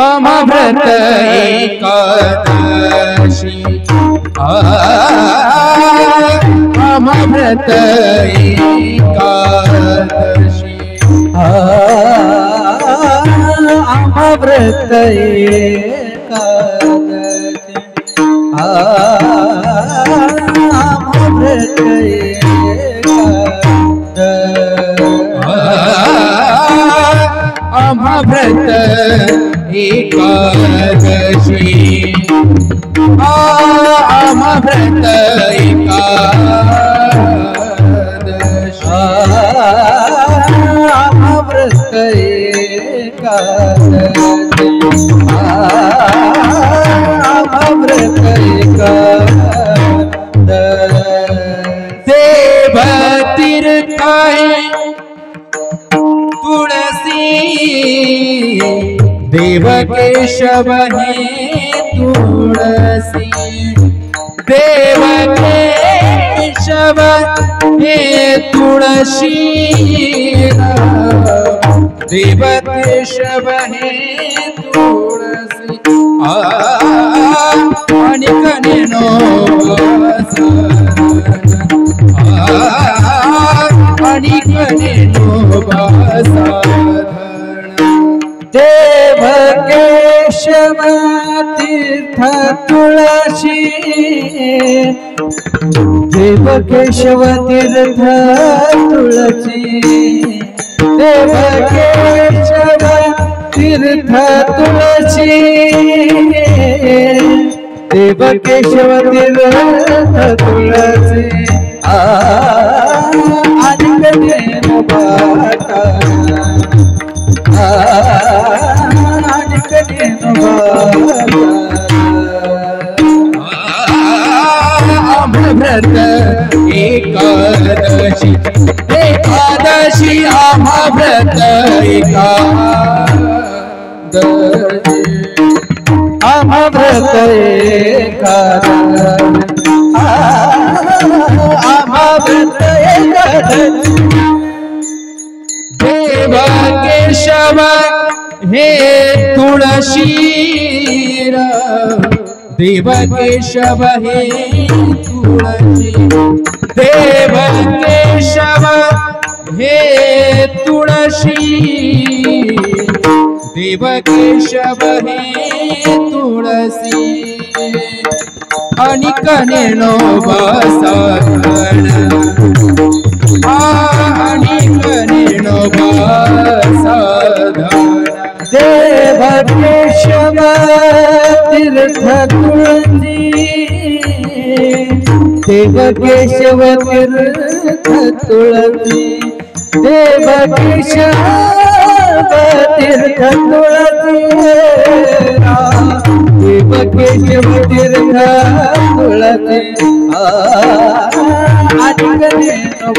अमृत एकादशी अमृत एकादशी अमृत एकादशी अमृत अमृत एकादशी अमृत एकादशी अमृत एकादशी अमृत एकादशी देव तीर्थाय तुलसी देव केशव हे तुलसी देव केशव हे तुलसी देव केशव हे तुलसी अनिकनेनो अनिकनेनो देव केशव तीर्थ तुलसी देव केशव तीर्थ तुलसी देव केशव तीर्थ तुलसी देव केशव तीर्थ तुलसी अनिकनेनो बाटा अमृत एकादशी एकादशी अमृत एकादशी अमृत एकादशी अमृत एकादशी देव केशव हे तुलसी देव केशव हे तुलसी देव केशव हे तुलसी देव केशव हे तुलसी अनिकनेनो बसधन अनिकनेनो बसधन देव केशव तीर्थ तुलसी देव केशव तीर्थ तुलसी देव केशव तीर्थ तुलसी देव केशव तीर्थ तुलसी अनिकनेनो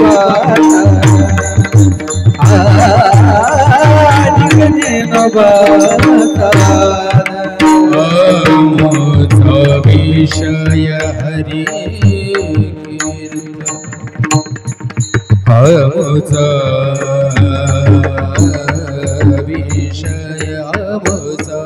विषय हरि हमचा विषय हमचा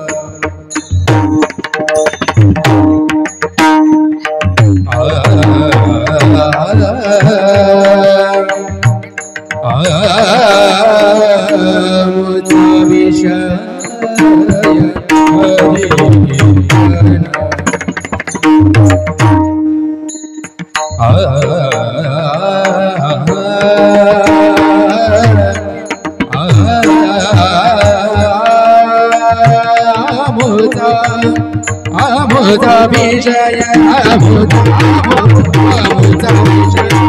अमुता विषय अमुता विषय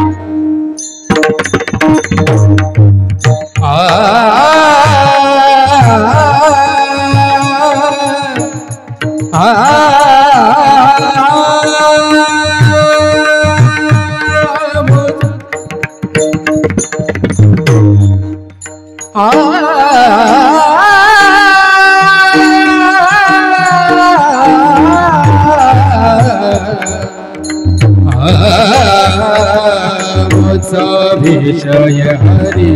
विषय हरि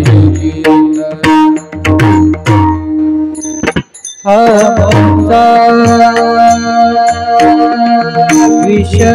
अमृता विषय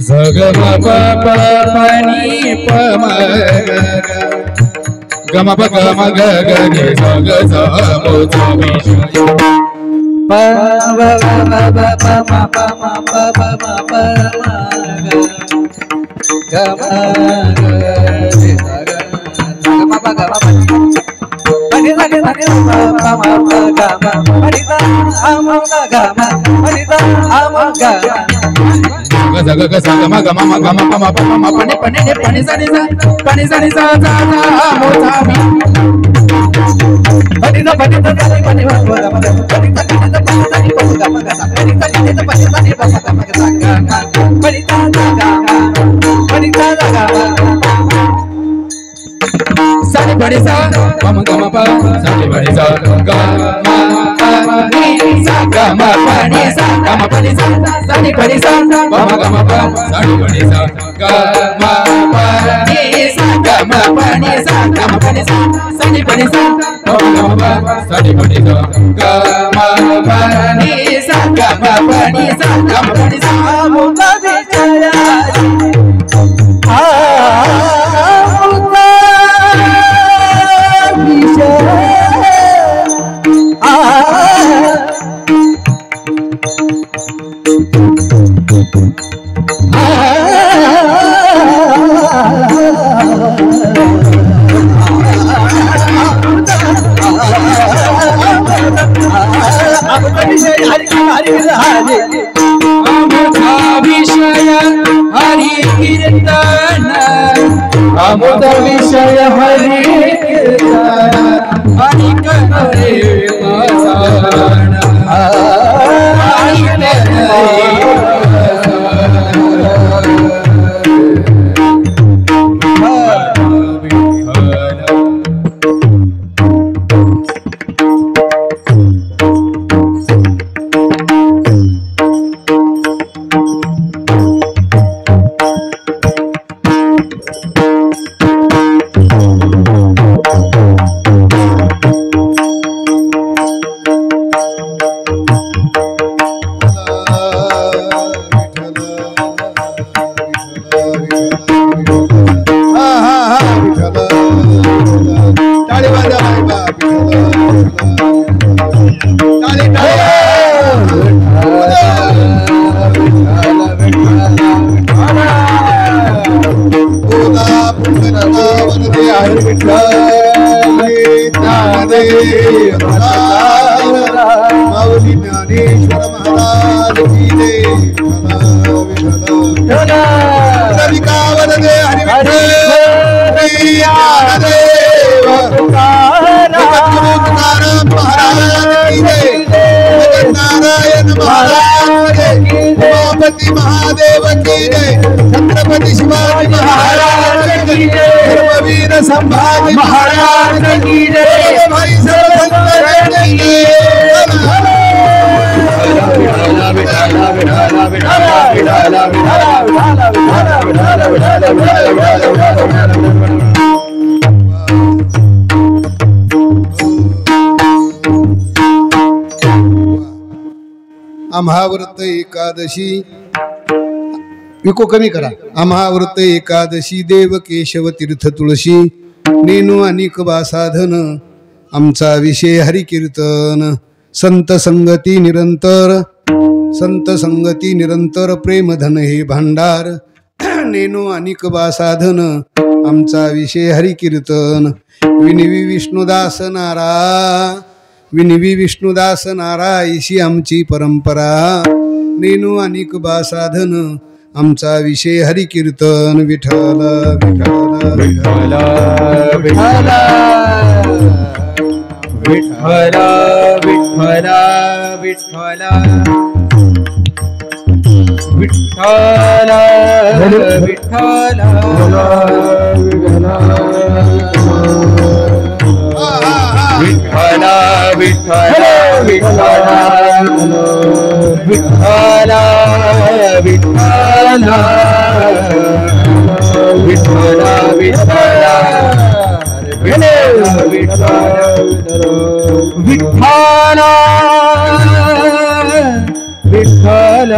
Zagama papa pani pama gama pa gama ga ga ni zaga za mo za mi pa ba ba ba pa ma pa ma pa ba ma pa ma ga ma ga ni zaga gama pa gama pa pani pani pani pa ma pa gama pani ta ama gama pani ta ama gama Gaga gaga gama gama gama pama pama pani pani ne pani za za za mo za mi pani ta pani pani ma ga ma pani ta pani ta pani ga ma ga pani ta pani pa ga ma ga pani ta ga pani ta ga Sani pani sa pama gama pa sani pani sa gama pani sa gama pani sa gama pani sa sani pani sa pama gama pa sani pani sa gama pani sa gama pani sa gama pani sa sani pani sa pama gama pa sani pani sa gama pani sa gama pani sa gama pani sa amuta vichaya अमृत विषय हरि कीर्तन हरि करे मसान हरि करे की जय विठ्ठला वरदे हरी विठ्ठल ज्ञानदेव तुकाराम महाराज की जय नारायण महाराज उमापती महादेव की जय छत्रपती शिवाजी महाराज की जय धर्मवीर संभाजी महाराज की जय भाई सर्व संत की जय आम्हाव्रत एकादशी विको कमी करा आम्हाव्रत एकादशी देव केशव तीर्थ तुळशी नेनू अनिक साधन आमचा विषय हरिकीर्तन संत संगती निरंतर प्रेमधन हे भांडार नेनू अनिक साधन आमचा विषय हरिकीर्तन विनिवी विष्णुदास नारा ऐशी आमची परंपरा नेनू अनिक साधन आमचा विषय हरिकीर्तन विठ्ठल विठ्ठल विठ्ठल विठ्ठल विठ्ठल विठ्ठल विठ्ठल विठ्ठल विठ्ठल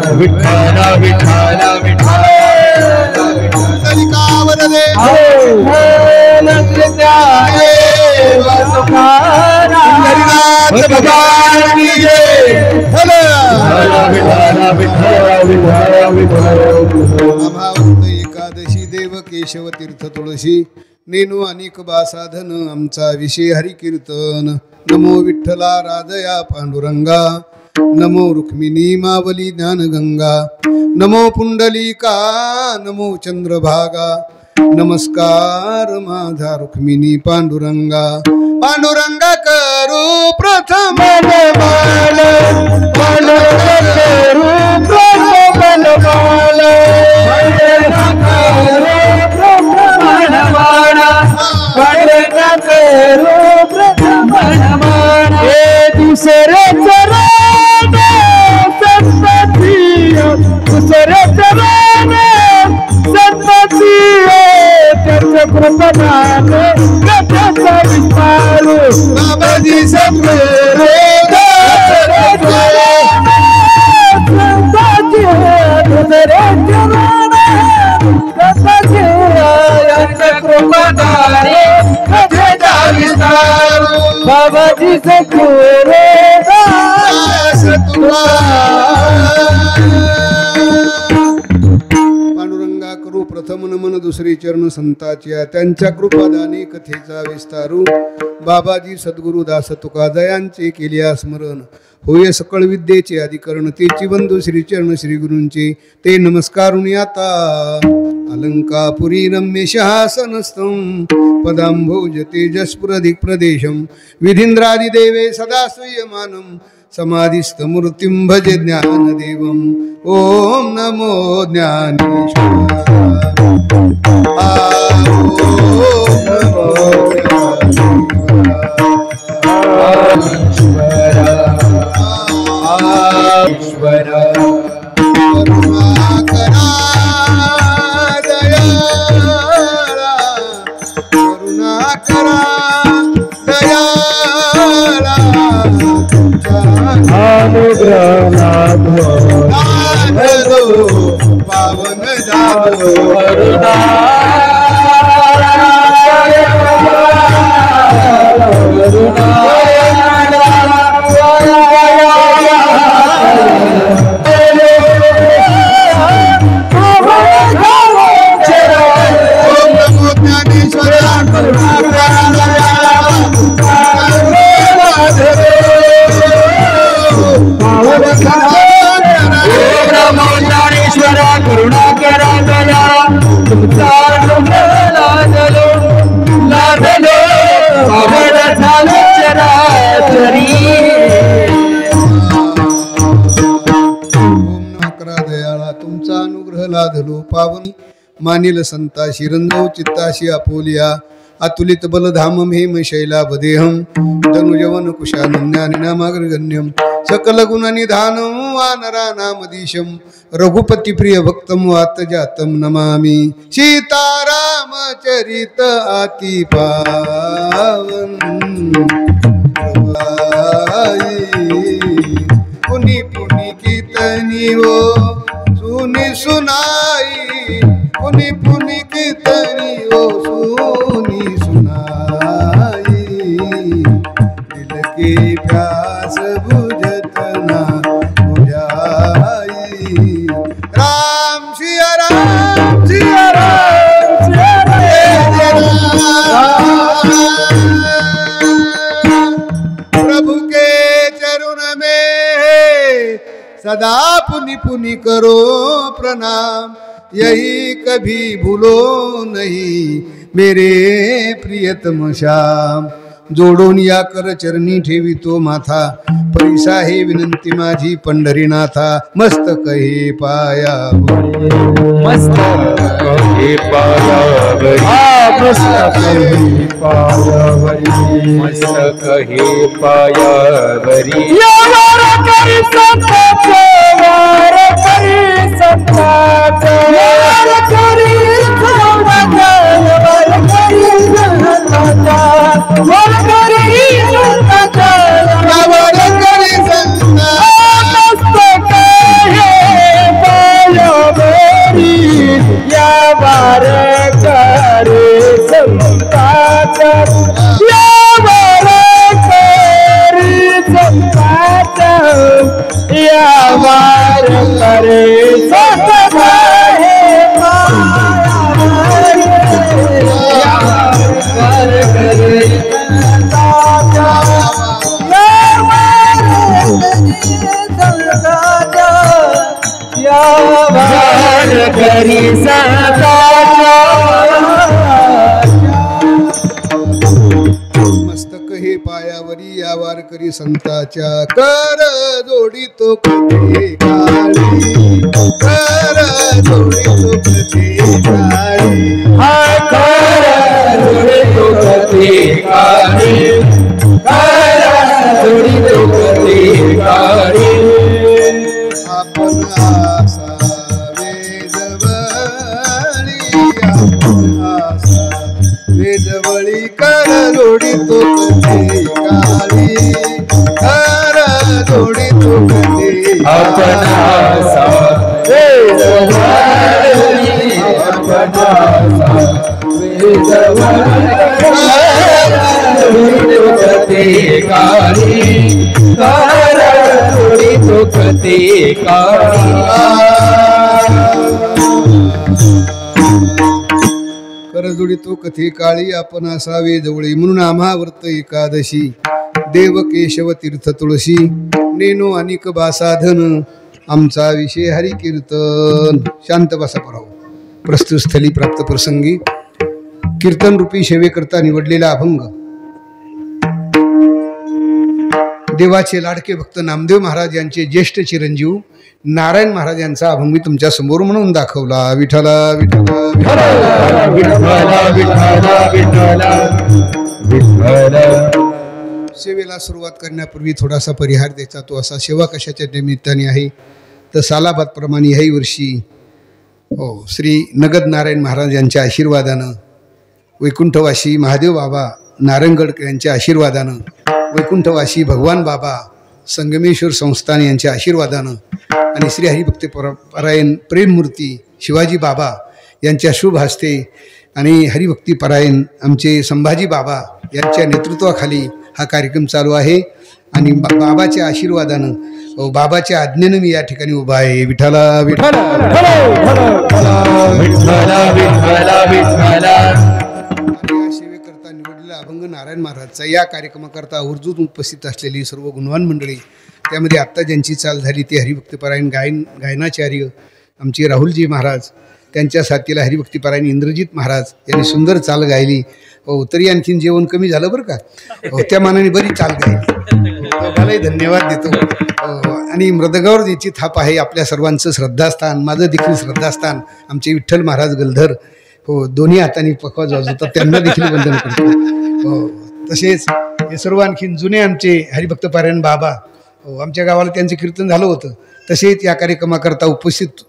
विठ्ठल विठ्ठल विठ्ठल विठ्ठल विठ्ठल विठ्ठल विठ्ठल विठ्ठल एकादशी देव केशव तीर्थ तुळशी नेनू अनेक साधन आमचा विषय हरिकीर्तन नमो विठ्ठला राजया पांडुरंगा नमो रुक्मिणी मावली ज्ञानगंगा नमो पुंडलिका नमो चंद्रभागा नमस्कार माझा रुक्मिणी पांडुरंगा पांडुरंगा करू प्रथम नमन करू प्रथम नमन दुसरे चरण संपत्ती दुसरे चरण संपत्ती त्याच्या कृपणाने कथाचा विस्तार बाबाजी सद्गुरू संपत्ती दुसरे चरण संपत्ती याच्या कृपणाने कथाचा विस्तार बाबाजी सद्गुरू पांडुरंगा करू प्रथम नमन दुसरे चरण संताच्या त्यांच्या कृपादाने कथेचा विस्तारू बाबाजी सद्गुरु दास तुका दयांचे केल्या स्मरण होय सकळ विद्येचे अधिकरण तेची बंधू श्रीचरण श्री गुरूंचे ते नमस्कारुनी आता अलंकापुरी रम्य शासनस्थं पदांभोज तेजस्पुरधिक प्रदेशं विधींद्रादिदेवे सदा स्वीयमानं समाधिस्थ मूर्तिं भजे ज्ञानदेवम् ओम नमो ज्ञानेश्वर पावन ज्ञानेश्वर मानिल संताशी रंजव चित्ताशी आपोलिया अतुलित बलधामं हेम शैलाभदेहं तनुजवन कुशानन्यानिनामाग्रगण्यं सकल गुणनिधानं वानरानामधीशं रघुपति प्रिय भक्तं वातजातं नमामि सीतारामचरित अति पावन पुनि पुनि कीर्तनी वो सुनी सुनाई पुनि पुनि कीर्तनी वो सुनी सुनाई दिल की प्यास बुझत ना बुझाई राम सिया राम सिया राम सिया राम प्रभु के चरण में सदा पुनि पुनि करो प्रणाम यही कभी भूलो नहीं मेरे प्रियतम श्याम जोडून या कर चरणी ठेवितो माथा परिसा हे विनंती माझी पंढरीनाथा मस्तक हे पाया मस्तक हे पायावरी मस्तक हे पायावरी मस्तक हे पायावरी यावर करी संताचे वार करी संताचे वार करी संताचे वार करी संताचे वार करी संताचे वार करी संताचे मस्तक हे पायावरी यावर करी संताचे यावर करी संताचे यावर करी संताचे मस्तक हे पायावरी या वारकरी संताच्या कर जोडितो कधी काळी कर जोडितो कधी काळी कर जोडितो कधी काळी कर जोडितो कधी काळी आपण आसा वेदवळी कर जोडितो कधी काळी कर जोडितो कधी आपण आसा वेदवळी आपण आसा वेदवळी कधी काळी कर जोडितो कधी काळी करजोडितो कथे काळी आपण असावे जवळी म्हणून आम्हा व्रत एकादशी देव केशव तीर्थ तुळशी नेनो अनिक बासाधन आमचा विषय हरी कीर्तन शांत बसा पराव प्रस्तुत स्थली प्राप्त प्रसंगी कीर्तन रूपी सेवेकरता निवडलेला अभंग देवाचे लाडके भक्त नामदेव महाराज यांचे ज्येष्ठ चिरंजीव नारायण महाराज यांचा अभंग मी तुमच्या समोर म्हणून दाखवला विठ्ठला विठ्ठला विठ्ठला विठ्ठला विठ्ठला विठ्ठला सेवेला सुरुवात करण्यापूर्वी थोडासा परिहार द्यायचा तो असा सेवा कशाच्या निमित्ताने आहे तर सालाबादप्रमाणे ह्याही वर्षी श्री नगद नारायण महाराज यांच्या आशीर्वादानं वैकुंठवासी महादेव बाबा नारायणगड यांच्या आशीर्वादानं वैकुंठवासी भगवान बाबा संगमेश्वर संस्थान यांच्या आशीर्वादानं आणि श्री हरिभक्त परायण प्रेममूर्ती शिवाजी बाबा यांच्या शुभ हस्ते आणि हरिभक्ती परायण आमचे संभाजी बाबा यांच्या नेतृत्वाखाली हा कार्यक्रम चालू आहे आणि बाबाच्या आशीर्वादानं बाबाच्या आज्ञेनं मी या ठिकाणी उभा आहे विठ्ठला विठ्ठला सेवेकरता निवडलेला अभंग नारायण महाराजचा या कार्यक्रमाकरता आवर्जून उपस्थित असलेली सर्व गुणवान मंडळी त्यामध्ये आत्ता ज्यांची चाल झाली ते हरिभक्तीपरायण गायनाचार्य आमचे राहुलजी महाराज त्यांच्या साथीला हरिभक्तीपरायण इंद्रजित महाराज यांनी सुंदर चाल गायली तरी आणखीन जेवण कमी झालं बरं का त्या मानाने बरी चाल गायली दोघांनाही धन्यवाद देतो. आणि मृदगावर ज्याची थाप आहे आपल्या सर्वांचं श्रद्धास्थान, माझं देखील श्रद्धास्थान आमचे विठ्ठल महाराज गलधर हो दोन्ही हाताने पकवाज वाजवतात, त्यांना देखील वंदन करतो. हो तसेच हे सर्व आणखीन जुने आमचे हरिभक्त पारायण बाबा हो आमच्या गावाला त्यांचं कीर्तन झालं होतं. तसेच या कार्यक्रमाकरता उपस्थित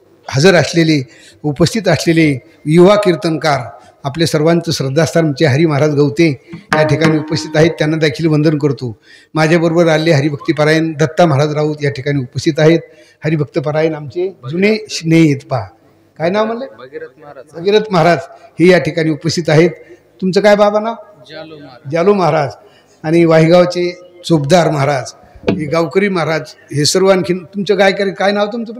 असलेले युवा कीर्तनकार आपले सर्वांचं श्रद्धास्थान आमचे हरी महाराज गवते या ठिकाणी उपस्थित आहेत, त्यांना देखील वंदन करतो. माझ्याबरोबर आले हरिभक्तीपारायण दत्ता महाराज राऊत या ठिकाणी उपस्थित आहेत. हरिभक्तपारायण आमचे जुने स्नेहित पहा काय नाव म्हणले भगीरथ महाराज हे या ठिकाणी उपस्थित आहेत. तुमचं काय बाबा नाव? जालू महाराज. आणि वाहिगावचे चोपदार महाराज, हे गावकरी महाराज, हे सर्व आणखीन तुमचं काय नाव तुमचं?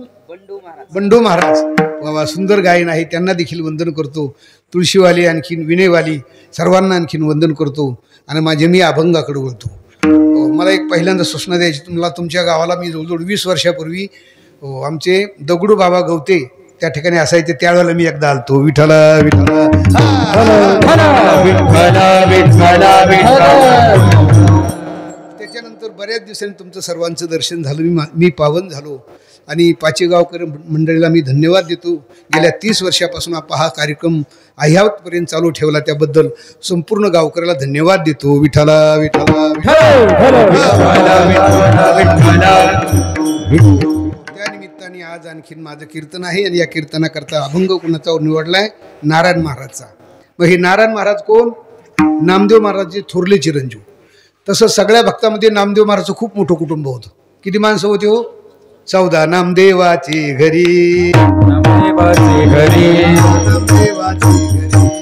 बंडू महाराज. बाबा सुंदर गायन आहे, त्यांना देखील वंदन करतो. तुळशीवाली आणखीन विनयवाली सर्वांना आणखीन वंदन करतो. आणि मी अभंगाकडे वळतो. मला एक पहिल्यांदा सूचना द्यायची तुम्हाला. तुमच्या गावाला मी जवळजवळ 20 वर्षापूर्वी आमचे दगडू बाबा गवते त्या ठिकाणी असायचे, त्यावेळेला मी एकदा आलतो. विठ्ठला विठ्ठला त्याच्यानंतर बऱ्याच दिवसांनी तुमचं सर्वांचं दर्शन झालं, मी पावन झालो. आणि पाचेगावकर मंडळीला मी धन्यवाद देतो. गेल्या 30 वर्षापासून हा कार्यक्रम अह्यावतपर्यंत चालू ठेवला, त्याबद्दल संपूर्ण गावकऱ्याला धन्यवाद देतो. विठ्ठला विठ्ठला त्यानिमित्ताने आज आणखीन माझं कीर्तन आहे. आणि या कीर्तनाकरता अभंग कुणाचा निवडलाय? नारायण महाराजचा. मग हे नारायण महाराज कोण? नामदेव महाराजचे थोरले चिरंजीव. तसं सगळ्या भक्तामध्ये नामदेव महाराजचं खूप मोठं कुटुंब होतं. किती माणसं होते हो? 14 नामदेवाची घरी, नामदेवाची घरी,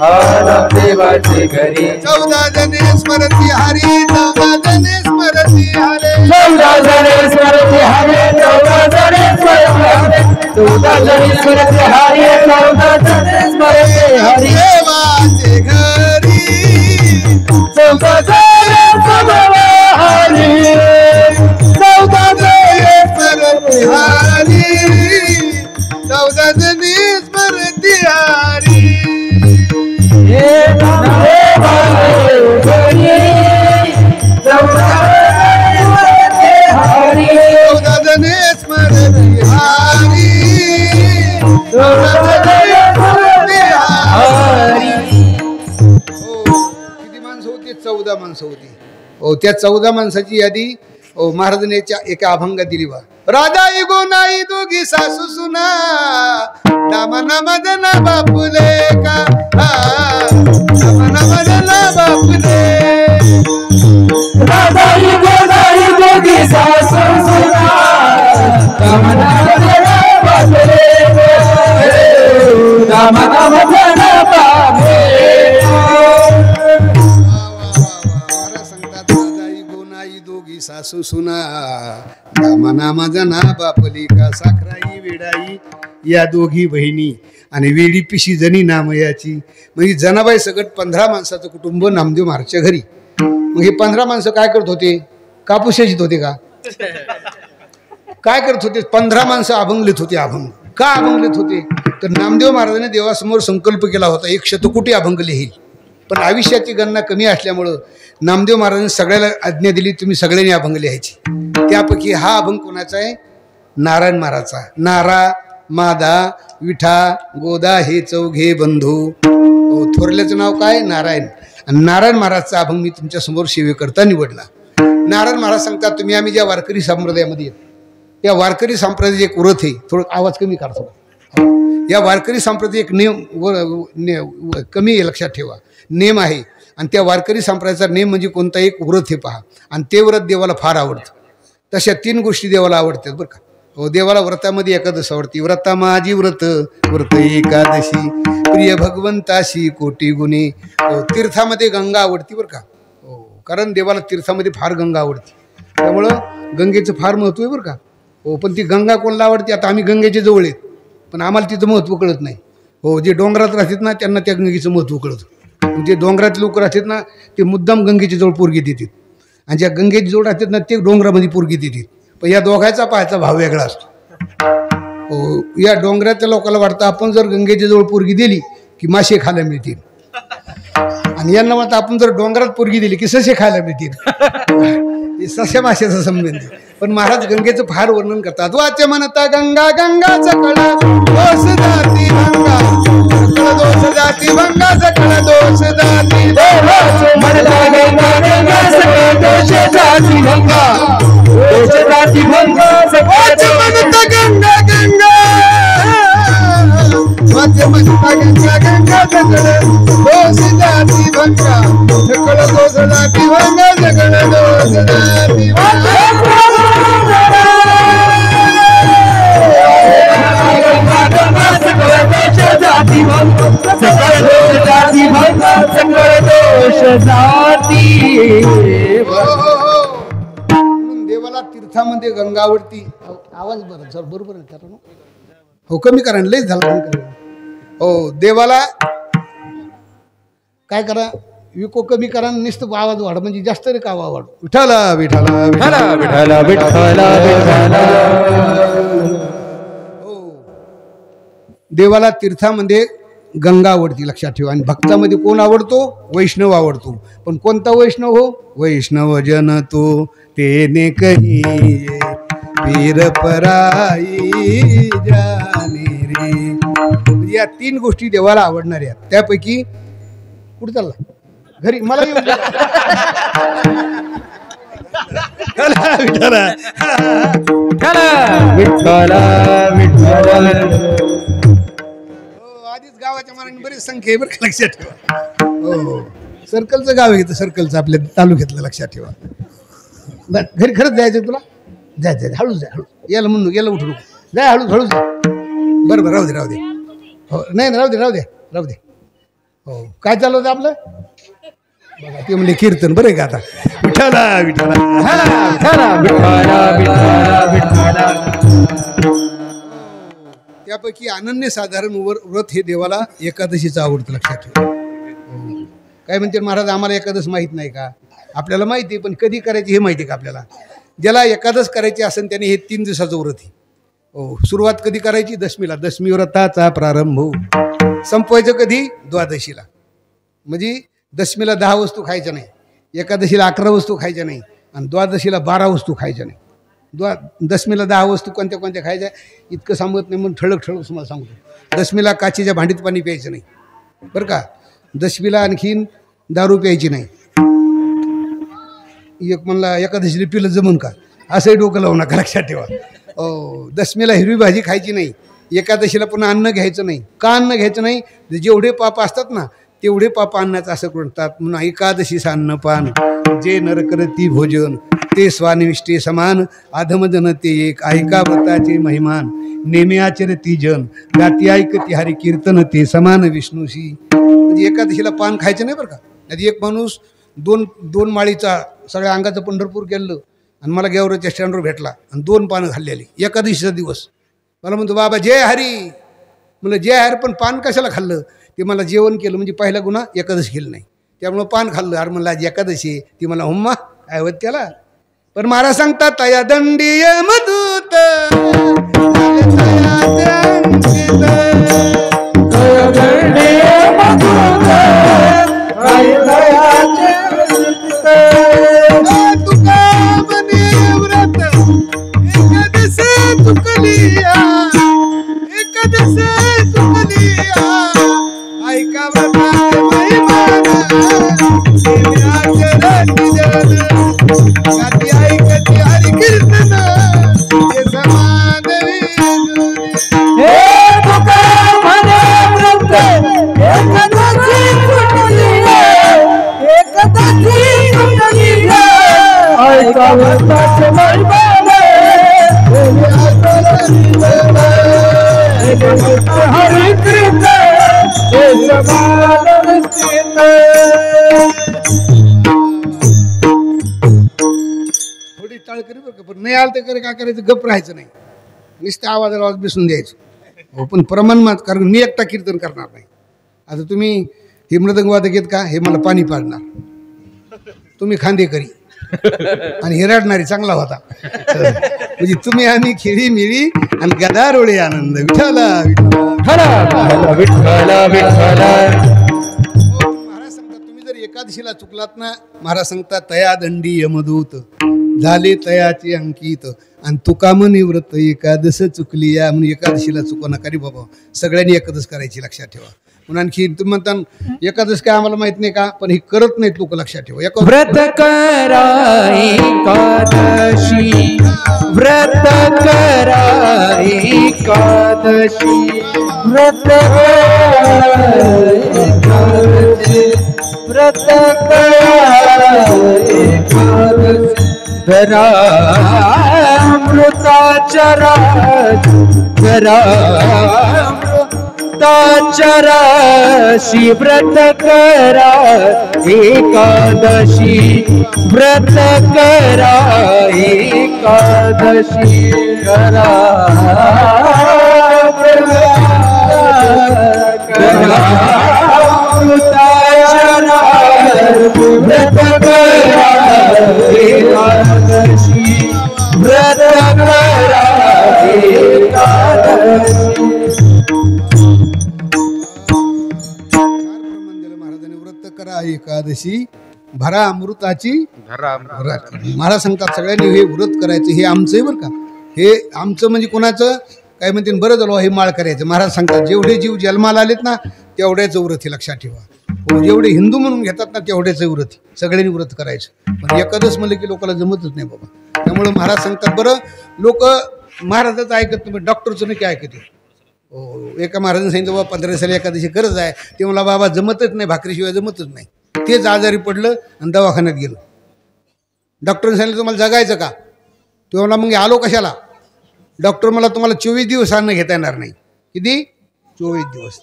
नामदेवाची घरी 14 जने स्मरती हरी, 14 जने स्मरती हरे, 14 जने स्मरती हरे, 14 जने स्मरती हरे, 14 जने स्मरती हरे, 14 जने स्मरती हरे देवाची घरी, 14 जने स्मरती हरी, 14 जने स्मरती हरी, 14 जने स्मरती हरी. किती माणसं होती? 14 माणसं होती. हो त्या 14 माणसाची यादी महाराजांनी एका अभंगात दिली. बा राजा इगो नाही दोघी सासू सुना, नामा मदना बापुले का, नामा मदना बापुले, राजा इगो नाही दोघी सासू सुना, नामा मदना बापुले, नामा मदना बापुले. सासू सुना नामा माझा ना बापली का, साखराई वेडाई या दोघी बहिणी आणि वेडी पिशी जणी नामयाची. म्हणजे जनाबाई सगट 15 माणसाचं कुटुंब नामदेव महाराजच्या घरी. मग हे 15 माणसं काय करत होते? कापूस शेतीत होते का? काय करत होते? 15 माणसं अभंग लिहित होते. अभंग का अभंग लिहित होते? तर नामदेव महाराजांनी देवासमोर संकल्प केला होता 1 शतकोटी अभंग लिहील. पण आयुष्याची गणना कमी असल्यामुळं नामदेव महाराजांनी सगळ्याला आज्ञा दिली, तुम्ही सगळ्यांनी अभंग लिहायची. त्यापैकी हा अभंग कोणाचा आहे? नारायण महाराजचा. नारा मादा विठा गोदा हे चौघे बंधू. थोरल्याचं नाव काय? नारायण. आणि नारायण महाराजचा अभंग मी तुमच्या समोर सेवेकरता निवडला. नारायण महाराज सांगतात, तुम्ही आम्ही ज्या वारकरी संप्रदायामध्ये येतो त्या वारकरी संप्रदायाचे एक व्रत आहे. थोडं आवाज कमी करतो. या वारकरी संप्रदाय एक नेम कमी लक्षात ठेवा, नेम आहे. आणि त्या वारकरी संप्रदायाचा नेम म्हणजे कोणता? एक व्रत हे पहा. आणि ते व्रत देवाला फार आवडतं. तशा 3 गोष्टी देवाला आवडतात बरं का. हो देवाला व्रतामध्ये एकादश आवडती. व्रता माझी व्रत, व्रत एकादशी, प्रिय भगवंताशी कोटी गुणे. तीर्थामध्ये गंगा आवडती बरं का. हो कारण देवाला तीर्थामध्ये फार गंगा आवडते, त्यामुळं गंगेचं फार महत्त्व आहे बरं का. हो पण ती गंगा कोणाला आवडते? आता आम्ही गंगेच्या जवळ आहेत, पण आम्हाला तिचं महत्त्व कळत नाही. हो जे डोंगरात राहतात ना त्यांना त्या गंगेचं महत्त्व कळतं. जे डोंगरात लोक राहतात ना ते मुद्दाम गंगेच्या जवळ पोरगी देतात, आणि ज्या गंगेच्या जवळ राहतात ना ते डोंगरामध्ये पोरगी देतात. पण या दोघांचा पाहायचा भाव वेगळा असतो. हो या डोंगराच्या लोकांना वाटतं आपण जर गंगेच्या जवळ पोरगी दिली की मासे खायला मिळतील, आणि यांना वाटतं आपण जर डोंगरात पोरगी दिली की ससे खायला मिळतील. हे सस्या भाषेचा संबंध आहे. पण महाराज गंगेचं फार वर्णन करतात. वाचे म्हणता गंगा गंगा सकळ दोष जाती भंगा, सकळ दोष जाती भंगा, सकळ दोष जाती म्हणता गंगा गंगा सकळ दोष जाती भंगा, दोष जाती भंगा वाचे म्हणता गंगा गंगा, वाचे म्हणता गंगा गंगा सकळ दोष जाती भंगा, सकळ दोष जाती भंगा, सकळ दोष जाती भंगा. म्हणून देवाला तीर्थामध्ये गंगा आवडती. आवाज बरोबर आहे करा. हो कमी करा, लयच झाला कमी करा. हो देवाला काय करा, विको कमी करा, नुसतं आवाज वाढ म्हणजे जास्त रे का आवाज वाढ. विठाला विठाला विठाला विठाला विठाला विठाला. देवाला तीर्थामध्ये गंगा आवडती, लक्षात ठेवा. आणि भक्तामध्ये कोण आवडतो? वैष्णव आवडतो. पण कोणता वैष्णव हो? वैष्णव जन तो तेने कही वीर पराई जाने रे. या 3 गोष्टी देवाला आवडणार आहेत. त्यापैकी कुठे चालला? घरी. मला येऊन विठाला विठाला विठाला. आधीच गावाच्या मानाने बरीच संख्या आहे बरं का, लक्षात ठेवा. हो सर्कलचं गाव आहे, सर्कलचं आपल्या तालुक्यातलं, लक्षात ठेवा. बर घरी खरंच जायचं तुला? जायचं हळूच जाय, हळू याला म्हणू, याला उठू नको, जाय हळूच हळूच जाय. बरं बरं राहू दे राहू दे. हो नाही राहू दे राहू दे राहू दे. हो काय चालू होतं आपलं? बघा ते म्हणजे कीर्तन. बरं आहे का आता? विठाला विठाला विठाला विठाला विठाला. त्यापैकी अनन्यसाधारण व्रत हे देवाला एकादशीचं आवडतं, लक्षात ठेवा. काय म्हणते महाराज, आम्हाला एकादश माहीत नाही का? आपल्याला माहिती आहे, पण कधी करायची हे माहिती आहे का आपल्याला? ज्याला एकादश करायची असेल त्याने हे 3 दिवसाचं व्रत आहे. हो सुरुवात कधी करायची? दशमीला. दशमी व्रताचा प्रारंभ हो. संपवायचं कधी? द्वादशीला. म्हणजे दशमीला 10 वस्तू खायच्या नाही, एकादशीला 11 वस्तू खायच्या नाही, आणि द्वादशीला 12 वस्तू खायच्या नाही. दशमीला 10 वस्तू कोणत्या कोणत्या खायच्या इतकं सांगत नाही, म्हणून ठळक तुम्हाला सांगतो. दशमीला काचेच्या भांडीत पाणी प्यायचं नाही बरं का. दशमीला आणखीन दारू प्यायची नाही. एक म्हणला एकादशीला पिलं जमून का, असंही डोकं लावू नका, लक्षात ठेवा. दशमीला हिरवी भाजी खायची नाही. एकादशीला पुन्हा अन्न घ्यायचं नाही. का अन्न घ्यायचं नाही? जेवढे पाप असतात ना तेवढे पाप अन्नाचं असं म्हणतात. म्हणून एकादशीचं अन्नपान जे नर करती भोजन ते स्वानिष्ठे समान, अधमजन ते एक ऐका व्रताचे महिमान, नेमे आचरती जन गाती ऐकती हरी कीर्तन ते समान विष्णूशी. म्हणजे एकादशीला पान खायचं नाही बरं का. नाही एक माणूस दोन माळीचा सगळ्या अंगाचं पंढरपूर केलं आणि मला गेवराच्या स्टँडवर भेटला आणि 2 पानं खाल्लेली एकादशीचा दिवस. मला म्हणतो बाबा जय हरी. म्हणलं जय हरी, पण पान कशाला खाल्लं? ते मला जेवण केलं म्हणजे पहिला गुन्हा एकादशी केलं नाही, त्यामुळं पान खाल्लं. अरे म्हणलं आज एकादशी. ती मला हुम्मा काय होत त्याला. पण महाराज सांगतात तया दंडीय मधुत थोडी टाळ करी बरं का. पण नाही आलं तर करे काय करायचं, गप राहायचं नाही, नुसतं आवाजाला आवाज बसून द्यायचं. हो पण प्रमाण, कारण मी एकटा कीर्तन करणार नाही. आता तुम्ही हे मृदंगवादक आहेत का, हे मला पाणी पाडणार, तुम्ही खांदेकरी आणि हिराडणारी चांगला होता. म्हणजे तुम्ही आम्ही खेळी मिळी आणि गदारोळे आनंद. विठाला विठाला विठाला विठाला. महाराज सांगतात तुम्ही जर एकादशी एकादशीला चुकलात ना महाराज सांगतात तया दंडी यमदूत झाले तयाचे अंकित आणि तुकाम निवृत्त एकादश चुकली या म्हणून एकादशीला चुकू नका रे बाबा सगळ्यांनी एकादश करायची लक्षात ठेवा. म्हणून आणखी तुम्ही म्हणता एकादश काय आम्हाला माहित नाही का पण हे करत नाहीत लोक लक्षात ठेवा. व्रत करा एकादशी व्रत करा एकादशी व्रत व्रत करा अमृताचरा अमृताचराशी व्रत करा एकादशी व्रत करा एकादशी करा व्रत करा एकादशी व्रत करा एकादशी. महाराजांनी व्रत करा एकादशी भरा अमृताची महाराज सांगतात सगळ्यांनी हे व्रत करायचं हे आमचं आहे बरं का. हे आमचं म्हणजे कोणाचं काय म्हणते बरं झालं हे माळ करायचं. महाराज सांगतात जेवढे जीव जन्माला आलेत ना तेवढ्याचं व्रत हे लक्षात ठेवा. जेवढे हिंदू म्हणून घेतात ना तेवढ्याचं व्रत सगळ्यांनी व्रत करायचं. पण एकादश म्हणलं की लोकांना जमतच नाही बाबा. त्यामुळे महाराज सांगतात बरं लोक महाराजाचं ऐकत तुम्ही डॉक्टरचं नाही काय ऐकते. हो एका महाराजांनी सांगितलं बाबा 15 साली एकादशी गरज आहे ते मला बाबा जमतच नाही भाकरीशिवाय जमतच नाही. तेच आजारी पडलं आणि दवाखान्यात गेलं. डॉक्टरने सांगितलं तुम्हाला जगायचं का तो मला मग आलो कशाला. डॉक्टर मला तुम्हाला 24 दिवस अन्न घेता येणार नाही. किती 24 दिवस.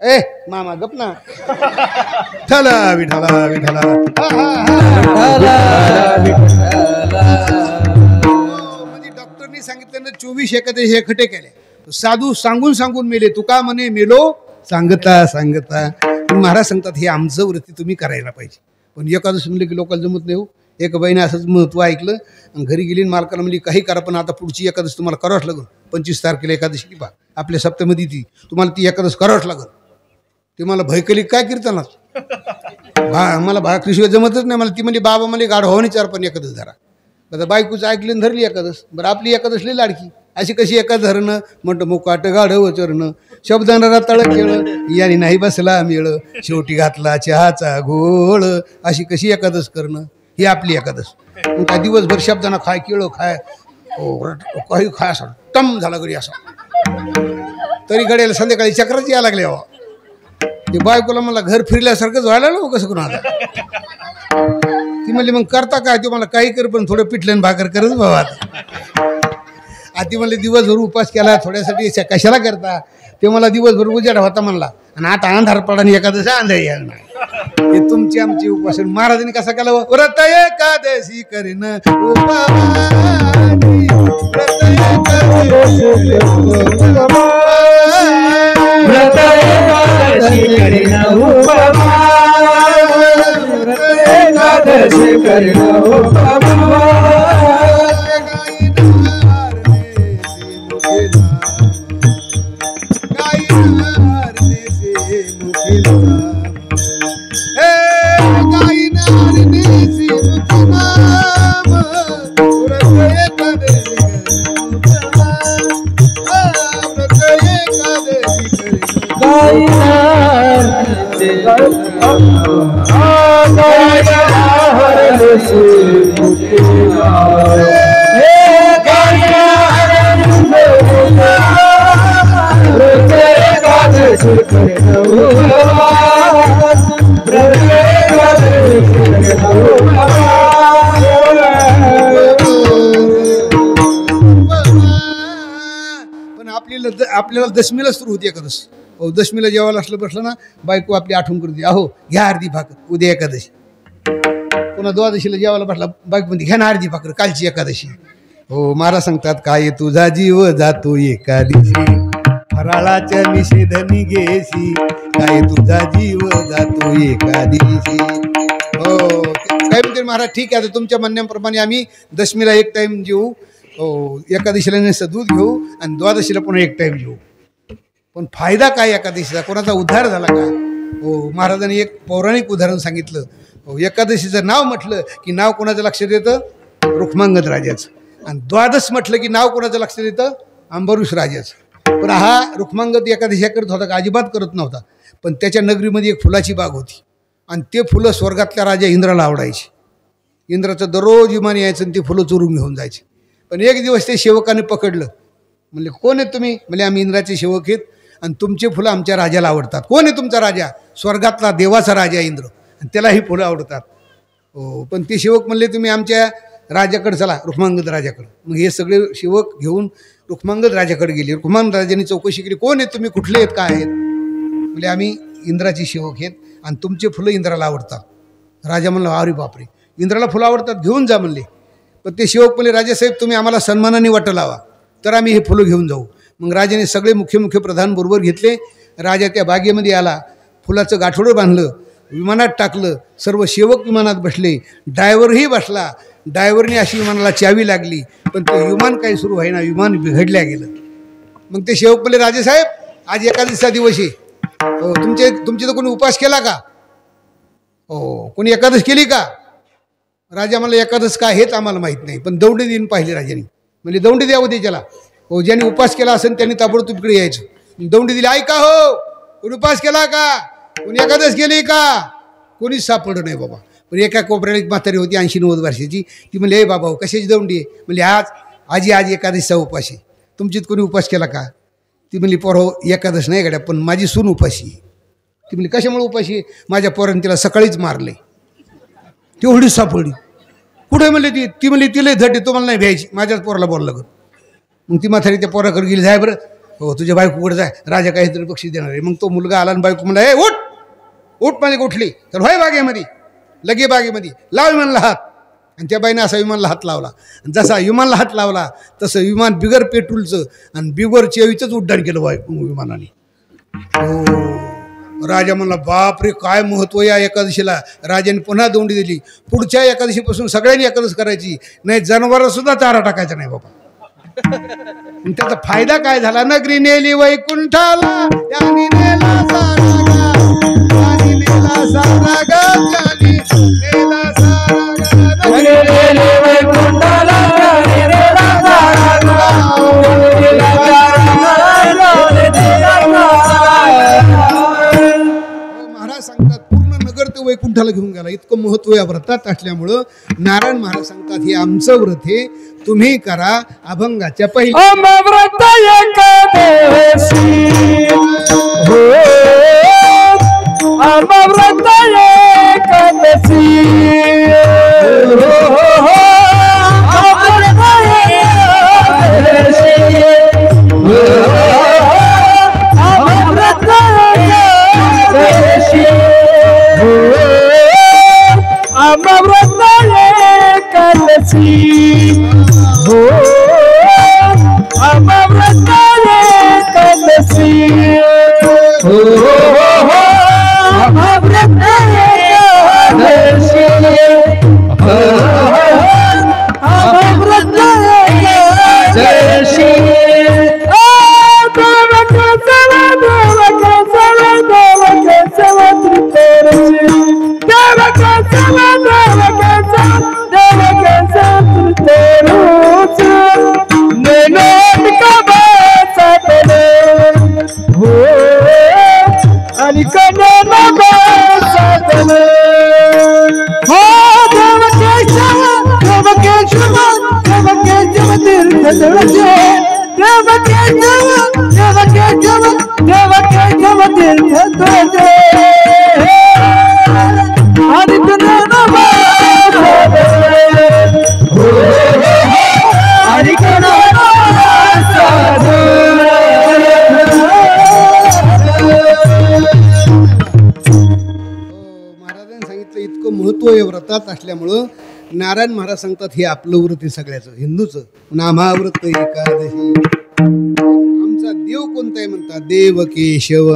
ए मामा गप ना ठला विठाला विठाला म्हणजे डॉक्टरनी सांगितलं 24 एकादशी एकटे केले. साधू सांगून सांगून मेले तुका म्हणे मेलो सांगता सांगता. महाराज सांगतात हे आमचं वृत्ती तुम्ही करायला पाहिजे. पण एकादशी म्हणले की लोकांना जमत नाही. हो एक बाईने असंच महत्त्व ऐकलं आणि घरी गेली मालकाला म्हणली काही करा पण आता पुढची एकादशी तुम्हाला करावंच लागेल. 25 तारखेला एकादशी ती पहा आपल्या सप्त्यामध्ये ती तुम्हाला ती एकादशी करावंच लागेल. ते मला भयकली काय कीर्तनात मला भाकरीशिवाय जमतच नाही. मला ती म्हणजे बाबा मला गाढ होणे 4 एकादश धरा. आता बायकोचं ऐकलं धरली एकादश. बरं आपली एकादश लई लाडकी अशी कशी एका धरणं म्हणतं मुकाट गाढव चरण शब्दांना तळ खेळ याने नाही बसला मेळ शेवटी घातला चहाचा घोळ अशी कशी एकादश करणं ही आपली एकादश. मग काय दिवसभर शब्दांना खाय केळं खाय काही खाय असं टम झाला घरी असा तरी गड्याला संध्याकाळी चक्रच यायला लागले. हवा ते बायकोला मला घर फिरल्यासारखंच व्हायला लागलं कसं करून आता. ती म्हणली मग करता काय ते मला काही कर पण थोडं पिठल्यान भाकर करत बाबा. आधी म्हणले दिवसभर उपास केला थोड्यासाठी कशाला करता. ते मला दिवसभर उजाड होता म्हणला आणि आता अंधार पडा एकादशी अंधारी येणार. हे तुमची आमची उपासन. महाराजांनी कसा केला व्रत एकादशी करीन व्रत एकादशी करीन एकादशी करीन पण आपल्याला दशमीला सुरू होती एकादश. हो दशमीला जेवायला असलं बसलं ना बायको आपली आठवण करते अहो घ्या अर्धी भाकर उद्या एकादशी. पुन्हा द्वादशीला जेवायला बसला बायको म्हणते घ्या ना अर्धी भाकर कालची एकादशी. हो महाराज सांगतात काय तुझा जीव जातो एकादशी फराळाच्या निषेध निघेशी काय तुझा जीव जातो एकादशी. हो काय म्हणते महाराज ठीक आहे आता तुमच्या म्हणण्याप्रमाणे आम्ही दशमीला एक टाइम जेऊ. हो एकादशीला नुसतं दूध घेऊ आणि द्वादशीला पुन्हा एक टाइम जेऊ. पण फायदा काय एकादशीचा कोणाचा उद्धार झाला का. हो महाराजांनी एक पौराणिक उदाहरण सांगितलं. हो, एकादशीचं नाव म्हटलं की नाव कोणाचं लक्षात येतं? रुक्मांगद राजाचं. आणि द्वादश म्हटलं की नाव कोणाचं लक्षात येतं? अंबरीष राजाचं. पण हा रुक्मांगद एकादशी करत होता का? अजिबात करत नव्हता. पण त्याच्या नगरीमध्ये एक फुलाची बाग होती आणि ते फुलं स्वर्गातल्या राजा इंद्राला आवडायची. इंद्राचं दररोज विमान यायचं आणि ते फुलं चोरून घेऊन जायचे. पण एक दिवस ते सेवकाने पकडलं. म्हणले कोण आहेत तुम्ही? म्हणजे आम्ही इंद्राचे सेवक आहेत आणि तुमचे फुलं आमच्या राजाला आवडतात. कोण आहे तुमचा राजा? स्वर्गातला देवाचा राजा इंद्र, आणि त्यालाही फुलं आवडतात. हो, पण ते सेवक म्हणले तुम्ही आमच्या राजाकडे चला, रुक्मांगद राजाकडे. मग हे सगळे सेवक घेऊन रुक्मांगद राजाकडे गेले. रुक्मांगद राजांनी चौकशी केली, कोण आहेत तुम्ही, कुठले आहेत, काय आहेत? म्हणजे आम्ही इंद्राचे सेवक आहेत आणि तुमचे फुलं इंद्राला आवडतात. राजा म्हणलं अरे बापरे, इंद्राला फुलं आवडतात, घेऊन जा म्हणले. पण ते सेवक म्हणले राजासाहेब तुम्ही आम्हाला सन्मानाने वाटं लावा तर आम्ही हे फुलं घेऊन जाऊ. मग राजाने सगळे मुख्य प्रधान बरोबर घेतले. राजा त्या बागेमध्ये आला, फुलाचं गाठोडं बांधलं, विमानात टाकलं. सर्व सेवक विमानात बसले, ड्रायव्हरही बसला. ड्रायव्हरने अशी विमानाला चावी लागली, पण ते विमान काही सुरू व्हायना, विमान बिघडल्या गेलं. मग ते सेवक म्हणले राजेसाहेब आज एकादशीचा दिवस आहे, हो तुमची तर कोणी उपास केला का? हो, कोणी एकादश केली का? राजा म्हणला एकादश काय हेच आम्हाला माहीत नाही, पण दौंडी देऊन पाहिली राजाने. म्हणजे दौंडी द्यावं त्याला. हो, ज्यांनी उपास केला असेल त्यांनी ताबडतोब इकडे यायचं. दौंडी दिली. ऐका हो, कोणी उपास केला का? कोणी एकादश केली का? कोणीच सापडलं नाही बाबा. पण एका कोपऱ्याला एक म्हातारी होती 80-90 वर्षाची. ती म्हणली हे बाबा हो कशाची दौंडी आहे? म्हणजे आज एकादशीचा उपास आहे, तुमच्यात कोणी उपास केला का? ती म्हणली पोरं एकादश नाही गड्या, पण माझी सून उपाशी आहे. ती म्हणली कशामुळे उपाशी आहे? माझ्या पोराने तिला सकाळीच मारले, तेवढीच सापडली. कुठे म्हणली ती म्हणली तिला झटे तुम्हाला नाही भ्यायची, माझ्याच पोराला बोलला गं. मग ती म्हातारी त्या पोराकडे गेली, जाय बरं, हो तुझ्या बायकोकडे जाय, राजा काहीतरी बक्षीस देणार आहे. मग तो मुलगा आला आणि बायको म्हणला हे उठ उठ, माझी उठली तर व्हाय बागेमध्ये, लगे बागेमध्ये लाव विमानला हात. आणि त्या बाईने असा विमानला हात लावला. जसा विमानला हात लावला तसं विमान बिगर पेट्रोलचं आणि बिगर चेवीचंच उड्डाण केलं विमानाने. हो, राजा म्हणला बापरे काय महत्व या एकादशीला. राजाने पुन्हा दौंडी दिली. पुढच्या एकादशीपासून सगळ्यांनी एकादश करायची नाही, जनावरं सुद्धा चारा टाकायचा नाही बाबा. त्याचा फायदा काय झाला? नगरी नेली वैकुंठाला, त्यानी नेला सारा गा, त्यानी नेला सारा गा, त्यानी नेला सारा गा. नगरी नेली वैकुंठाला, त्यानी नेला सारा गा, त्यानी नेला सारा गा, त्यानी नेला सारा गा. महाराज सांगतात पूर्ण नगर ते वैकुंठाला घेऊन गेला. इतकं महत्व या व्रतात असल्यामुळं नारायण महाराज सांगतात हे आमचं व्रत हे तुम्ही करा अभंगाच्या पहिल्या व्रत एकादशी हो, व्रत एकादशी व्रतात असल्यामुळं नारायण महाराज सांगतात हे आपलं व्रत आहे सगळ्याचं हिंदूचं. नामाव्रत एकादशी. आमचा देव कोणता आहे म्हणतात? देव केशव.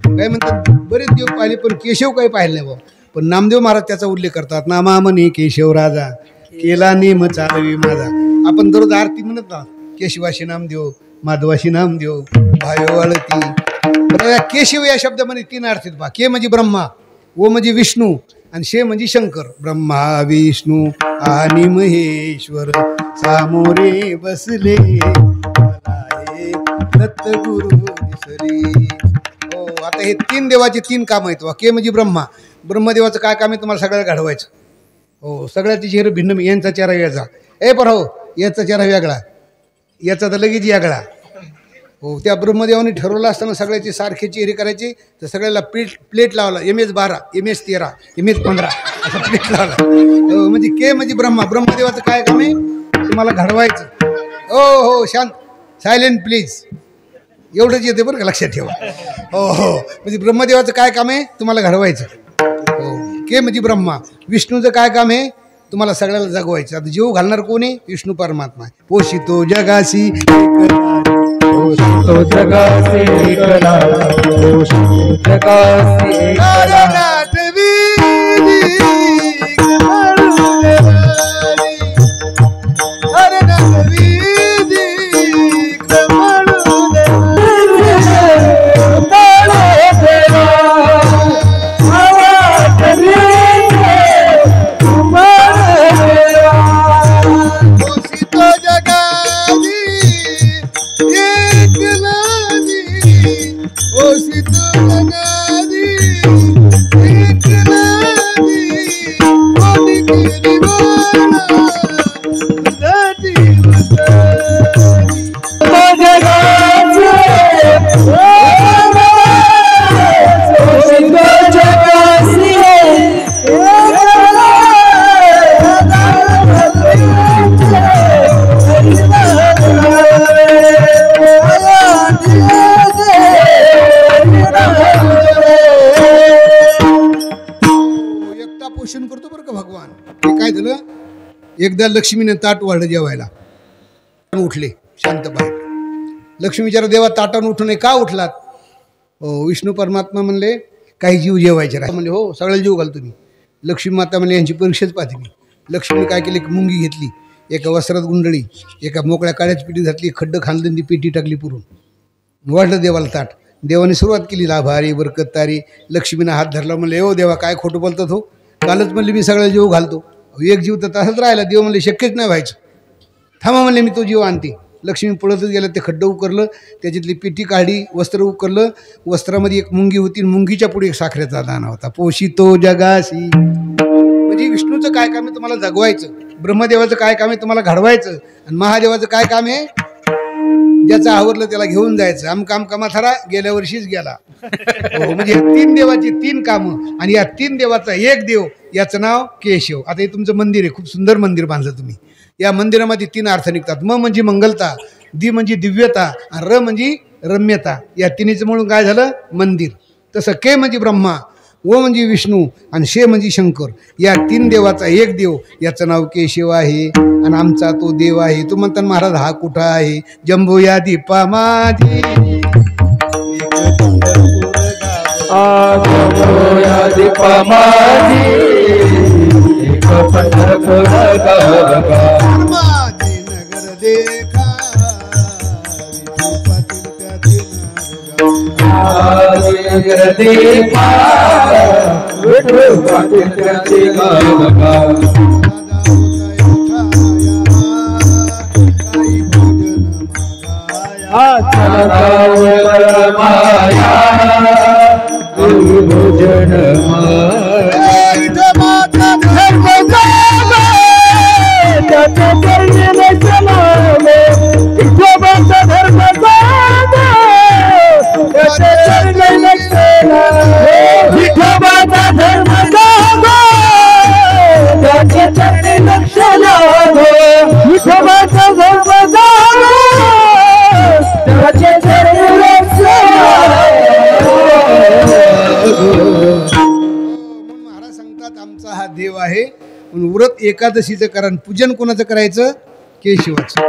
काय म्हणतात? बरेच देव पाहिले पण केशव काही पाहिले नाही बाबा. पण नामदेव महाराज त्याचा उल्लेख करतात. नामामनी केशव राजा, केला नेम चालवी माझा. आपण दररोज आरती म्हणत ना, केशवाशी नामदेव, माधवाशी नामदेव, भायो आळती. केशव या शब्दामध्ये 3 अर्थ आहेत बा. के म्हणजे ब्रह्मा, ओ म्हणजे विष्णू आणि शे म्हणजे शंकर. ब्रह्मा विष्णू आणि महेश्वर सामोरे बसले दत्त गुरु दिसले. हो, आता हे 3 देवाचे 3 काम आहेत. के म्हणजे ब्रह्मा. ब्रह्मदेवाचं काय काम आहे तुम्हाला सगळ्याला घडवायचं. हो, सगळ्याचे चेहरे भिन्न. यांचा चेहरा वेगळा. पर हो, याचा चेहरा वेगळा, याचा तर लगेच वेगळा. हो, त्या ब्रह्मदेवाने ठरवलं असताना सगळ्याचे सारखे चेहरे करायचे. तर सगळ्याला प्लेट लावला. MS-12, MS-13, MS-15 असा प्लेट लावला. हो, म्हणजे के म्हणजे ब्रह्मा. ब्रह्मदेवाचं काय काम आहे तुम्हाला घडवायचं. हो, शांत, सायलेंट प्लीज. एवढंच येते बरं का, लक्षात ठेवा. हो, म्हणजे ब्रह्मदेवाचं काय काम आहे तुम्हाला घडवायचं. हो, के म्हणजे ब्रह्मा. विष्णूचं काय काम आहे तुम्हाला सगळ्याला जगवायचं. आता जीव घालणार कोण आहे विष्णू परमात्मा. पोषितो जगासी पोषितो जगासी एकला, पोषितो जगासी एकला. पोषण करतो बरं का भगवान. ते काय झालं, एकदा लक्ष्मीने ताट वाढलं जेवायला. उठले शांत बाहेर. लक्ष्मी विचारा देवा ताटानं उठू नये का उठलात. हो, विष्णू परमात्मा म्हणले काही जीव जेवायचे राहिले. म्हणले हो सगळ्याला जीव घालतो मी. लक्ष्मी माता म्हणले यांची परीक्षाच पाहते मी. लक्ष्मीने काय केली, एक मुंगी घेतली, एका वस्त्रात गुंडळी, एका मोकळ्या काळ्याची पेटी घातली, खड्डं खांदून ती पेटी टाकली पुरून. वाढलं देवाला ताट. देवाने सुरुवात केली लाभारी बरकत तारी. लक्ष्मीने हात धरला. म्हणले हो देवा काय खोटं बोलतात हो, कालच म्हणले मी सगळ्या जीव घालतो. एक जीव तर तसाच राहिला. देव म्हणले शक्यच नाही व्हायचं. थांबा म्हणले मी तो जीव आणते. लक्ष्मी पळतच गेला. ते खड्डं उकरलं, त्याच्यातली पेटी काढली, वस्त्र उकरलं. वस्त्रामध्ये एक मुंगी होती. मुंगीच्या पुढे एक साखरेचा दाणा होता. पोषितो जगासी. म्हणजे विष्णूचं काय काम आहे तुम्हाला जगवायचं. ब्रह्मदेवाचं काय काम आहे तुम्हाला घडवायचं. आणि महादेवाचं काय काम आहे ज्याचं आवरलं त्याला घेऊन जायचं. आमकामा थरा गेल्या वर्षीच गेला. हो, म्हणजे 3 देवाची 3 कामं. आणि या 3 देवाचा एक देव, याचं नाव केशव. आता हे तुमचं मंदिर आहे, खूप सुंदर मंदिर बांधलं तुम्ही. या मंदिरामध्ये 3 अर्थ निघतात. म म्हणजे मंगलता, दी म्हणजे दिव्यता, आणि र म्हणजे रम्यता. या तिन्हीचं म्हणून काय झालं मंदिर. तसं के म्हणजे ब्रह्मा, ओ म्हणजे विष्णू, आणि शे म्हणजे शंकर. या 3 देवाचा एक देव, याचं नाव केशव आहे. आणि आमचा तो देव आहे. तू म्हणता महाराज हा कुठं आहे. जंबो या दीपा माझी, जंबो या दीपा माझी, एक पंढरपूर गाव. माझे नगर देखा, नगर दीपा, विठू पाटील त्याचे गाव. माया भोजन महाराज सांगतात आमचा हा देव आहे. व्रत एकादशीचं कारण पूजन कोणाचं करायचं केशवाचं.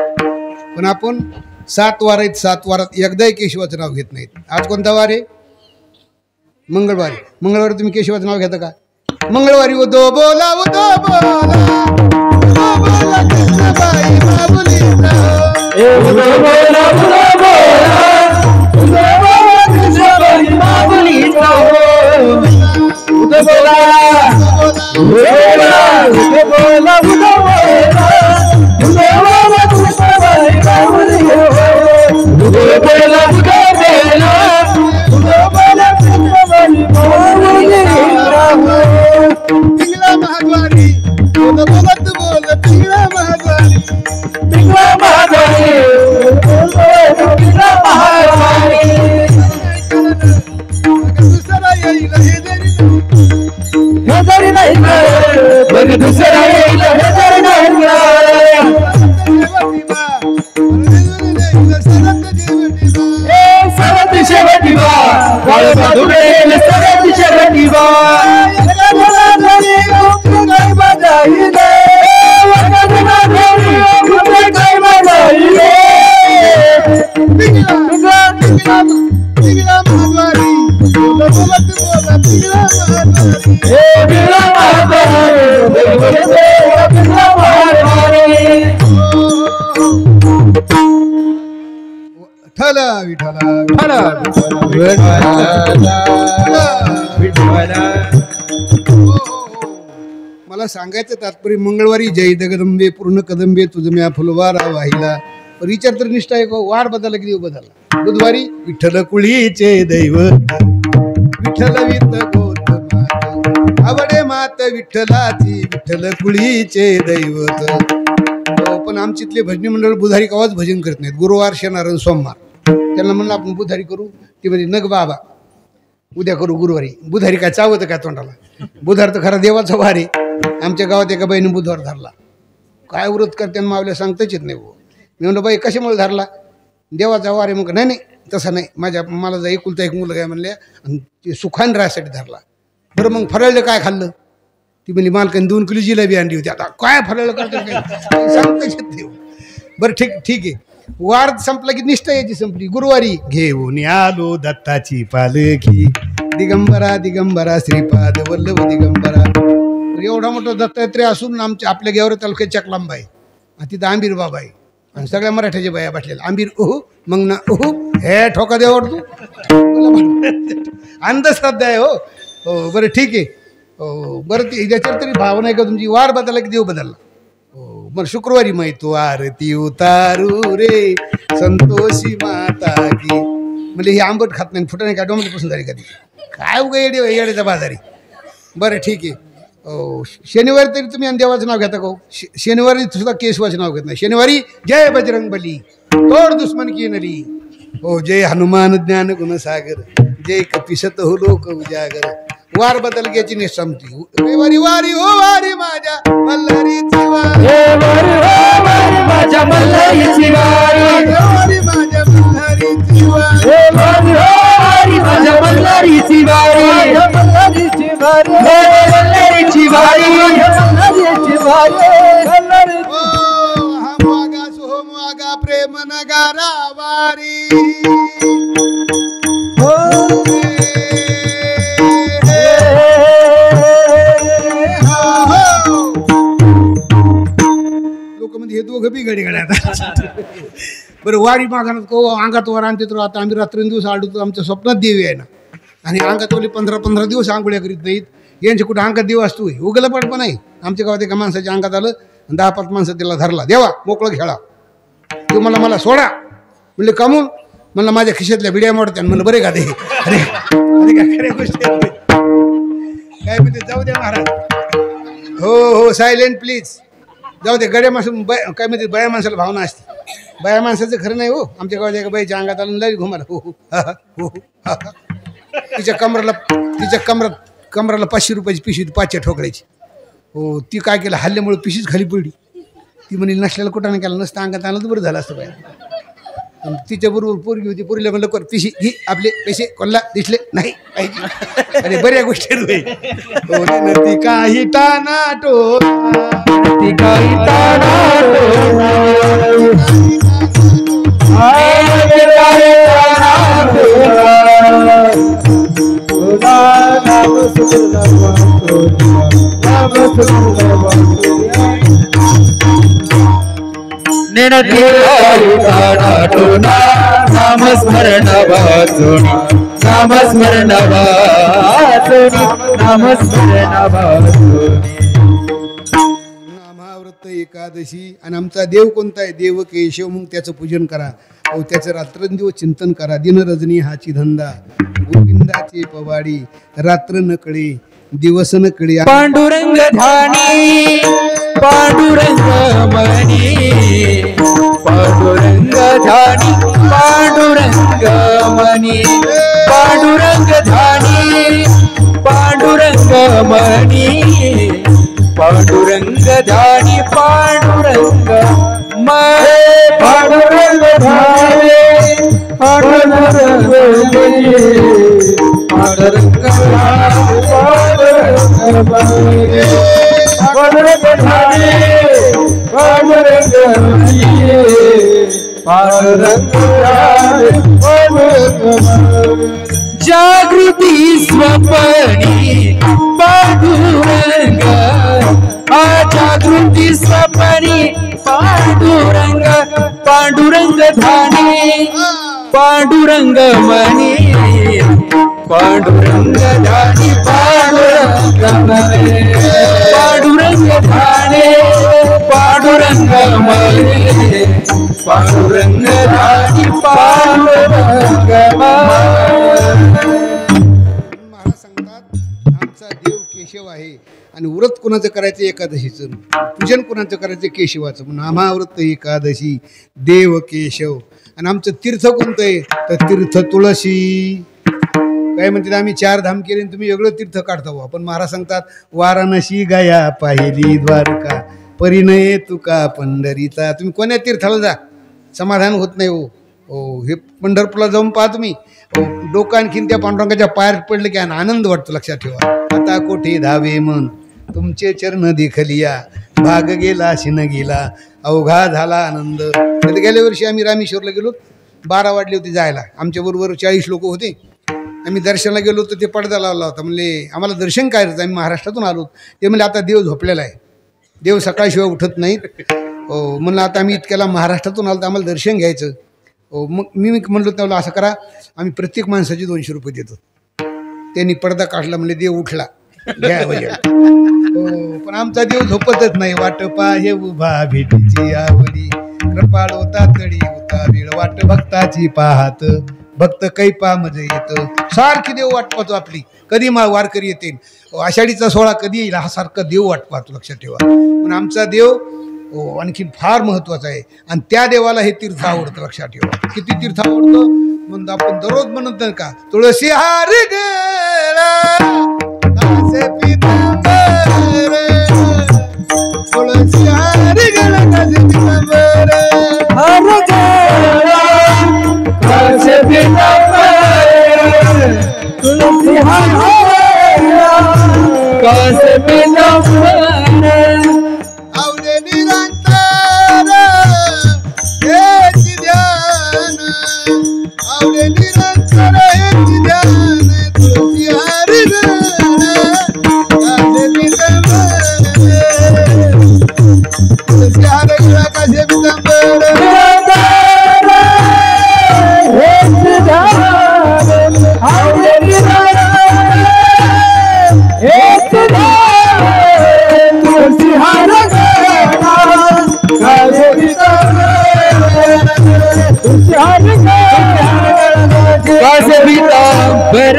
पण आपण 7 वार आहेत, 7 वारात एकदाही केशवाचं नाव घेत नाहीत. आज कोणता वार आहे मंगळवारी. मंगळवारी तुम्ही केशवाचं नाव घेता का. मंगळवारी उदो बोला उदो बोला बोला कृष्णबाई बाबुलीचा. कृष्णबाई बाबुलीचा. महाद्वारी बोल बोलत बोल पिंगळा महाद्वारी पिंगळा महाद्वारी पिंगळा महाद्वारी दुसरा येईल हे जरी नाही बघ दुसरा येईल हे जरी नाही सरत शेवटी सरत शेवटी मला सांगायचं तात्पर्य मंगळवारी जय जगदंबे पूर्ण कदंबे तुझ म्या फुलवारा वाहिला विचार तर निष्ठा आहे वार बदलला की देव बदलला बुधवारी विठ्ठल कुळीचे दैवत विठ्ठल वित गोत मात आवडे मात विठ्ठलाची विठ्ठल कुळीचे दैवत पण आमच्यातले भजनी मंडळ बुधारी कवाच भजन करत नाहीत गुरुवार शनिवार आणि सोमवार त्यांना म्हणलं आपण बुधारी करू ती म्हणजे नग बाबा उद्या करू गुरुवारी बुधारी काय चावतं काय तोंडाला बुधार तर खरा देवाचा वार आहे आमच्या गावात एका बाईने बुधवार धरला काय व्रत करते मावल्या सांगताच येत नाही मी म्हणलं बाई कशामुळे धरला देवाचा वार आहे मग नाही नाही तसं नाही मला जर एकुलता एक मुलगा आहे म्हणल्या आणि ते सुखान राहायसाठी धरला बरं मग फराळलं काय खाल्लं ती म्हणली मालकाने 2 किलो जिलेबी आणली होती आता काय फराळलं करतो काय सांगताच येत नाही बरं ठीक आहे वार संपला की निष्ठा याची संपली गुरुवारी घेऊन आलो दत्ताची पालखी दिगंबरा दिगंबरा श्रीपाद वल्लभ दिगंबरा एवढा मोठा दत्तात्रय असून आपल्या गेवरा तालुक्यात चकलांबा आहे आणि तिथं आंबीर बाबा आहे आणि सगळ्या मराठ्याच्या बाया बसलेल्या आंबीर ओहू मग ना ओहू हे ठोका देवावर तू अंधश्रद्धा आहे हो बरं ठीक आहे हो बरं ती याच्यावर तरी भावना आहे का तुमची वार बदलला की देव बदलला हो मग शुक्रवारी माहिती आरती उतारू रे संतोषी माता की म्हणजे हे आंबट खात नाही फुटा नाही का डोंबलीपासून झाली कधी काय उगा येड्याचा बाजारी बरं ठीक आहे हो शनिवारी तरी तुम्ही आणि देवाचं नाव घेता का शनिवारी सुद्धा केशवाचं नाव घेत नाही शनिवारी जय बजरंग बली तोड दुश्मन की नली हो जय हनुमान ज्ञान गुणसागर जय कपिसत हो लोक उजागर वार बदल घ्यायची नाही संपती रविवारी वारी हो वारी माझ्या मल्हारीची वारी माझ्या मल्हारीची वारी माझ्या मल्हारीची वारी माझ्या मल्हारीची वारी मल्हारीची वारी हा मागा सो मागा प्रेम नगारा वारी लोक म्हणजे हे दोघं बी गडी गड्या बरं वारी मागणार को अंगात वर आणते तर आता आम्ही रात्रंदिवस आढळतो आमच्या स्वप्नात देवी आहे ना आणि अंगात वली 15-15 दिवस आंघोळ्या करीत नाहीत यांच्या कुठं अंगात देव असतो उगलं पण नाही आमच्या गावात एका माणसाच्या अंगात आलं 10-5 माणसं त्याला धरला देवा मोकळं खेळा तो मला सोडा म्हणले कामून म्हणलं माझ्या खिशातल्या बिड्या मोडत्या म्हणलं बरे का ते अरे काय खऱ्या गोष्टी काय म्हणते जाऊ द्या महाराज हो सायलेंट प्लीज जाऊ दे गड्या माणसं काय म्हणते बया माणसाला भावना असते बया माणसाचं खरं नाही हो आमच्या गावात एका बाईच्या अंगात आलं लई घुमाला हो तिच्या कमराला 500 रुपयाची पिशवी 5 ठोकरायची हो ती काय केलं हल्ल्यामुळे पिशीच खाली पडली ती म्हणे नसल्याला कुठं केलं नसतं अंगात आणलं तर बरं झालं असतं बाया तिच्या बरोबर पोरगी होती पोरीला म्हणलं कर पिशी घे आपले पैसे कोणला दिसले नाही अरे बऱ्या गोष्टी ती काही टानाटो ती काही नामस्मरण वाचून नामस्मरण नामाव्रत एकादशी आणि आमचा देव कोणता आहे देव केशव मग त्याचं पूजन करा अहो त्याचं रात्रंदिवस चिंतन करा दिन रजनी हाची धंदा गोविंदाची पवाडी रात्र नकळे दिवस न कळी पांडुरंग धानी पांडुरंग मणी पांडुरंग धानी पांडुरंग मणी पांडुरंग धानी पांडुरंग मणी पांडुरंग धानी पांडुरंग मणी पांडुरंग धानी पांडुरंग मणी पांडुरंग धानी पांडुरंग धानी पांडुरंग मणी पांडुरंग धानी जागृती स्वप्नी पांडुरंग जागृती स्वप्नी पांडुरंग पांडुरंग धानी पांडुरंग मणी पांडुरंग धानी पांडुरंग मणी पांडुरंग धानी पांडुरंग मणी पांडुरंग धानी पांडुरंग महाराज सांगतात आमचा देव केशव आहे आणि व्रत कोणाचं करायचं एकादशीचं पूजन कोणाचं करायचं केशवाचं म्हणून आम्हाव्रत एकादशी देव केशव आणि आमचं तीर्थ कोणतं आहे तर तीर्थ तुळशी काय म्हणतात आम्ही 4 धाम केले आणि तुम्ही वेगळं तीर्थ काढता आपण महाराज सांगतात वाराणसी गया पाहिली द्वारका परिणय तुका पंढरीचा तुम्ही कोण्या तीर्थाला जा समाधान होत नाही हो हे पंढरपूरला जाऊन पहा तुम्ही डोकं आणखीन त्या पांडुरंगाच्या पायात पडलं की आनंद वाटतो लक्षात ठेवा आता कोठे धावे मन तुमचे चरण देखलिया भाग गेला शिन गेला अवघा झाला आनंद गेल्या वर्षी आम्ही रामेश्वरला गेलो 12 वाजले होते जायला आमच्याबरोबर 40 लोक होते आम्ही दर्शनाला गेलो तर ते पडदा लावला होता म्हणले आम्हाला दर्शन काय करायचं आम्ही महाराष्ट्रातून आलो ते म्हणले आता देव झोपलेला आहे देव सकाळशिवाय उठत नाहीत हो म्हणलं आता आम्ही इतक्याला महाराष्ट्रातून आलो तर आम्हाला दर्शन घ्यायचं हो मग मी म्हणलो त्याला असं करा आम्ही प्रत्येक माणसाचे 200 रुपये देतो त्यांनी पडदा काढला म्हणले देव उठला घ्या वजा हो पण आमचा देव झोपतच नाही वाट पाहे उभा भेटीची आवडी कृपाळ होता तडी होता वेळ वाट भक्ताची पाहत भक्त कैपा मध्ये येतं सारखी देव वाट पाहतो आपली कधी वारकरी येतील आषाढीचा सोहळा कधी येईल हा सारखा देव वाट पाहतो लक्षात ठेवा पण आमचा देव हो आणखीन फार महत्वाचं आहे आणि त्या देवाला हे तीर्थ आवडतं लक्षात ठेवा किती तीर्थ आवडतं म्हणून आपण दररोज म्हणत नाही का तुळशी हार तुळशी हार आवडे निरंतर हेच ध्यान आवडे निरंतर हेच ध्यान तुळशी हार तुळशी हार काशे पितांबर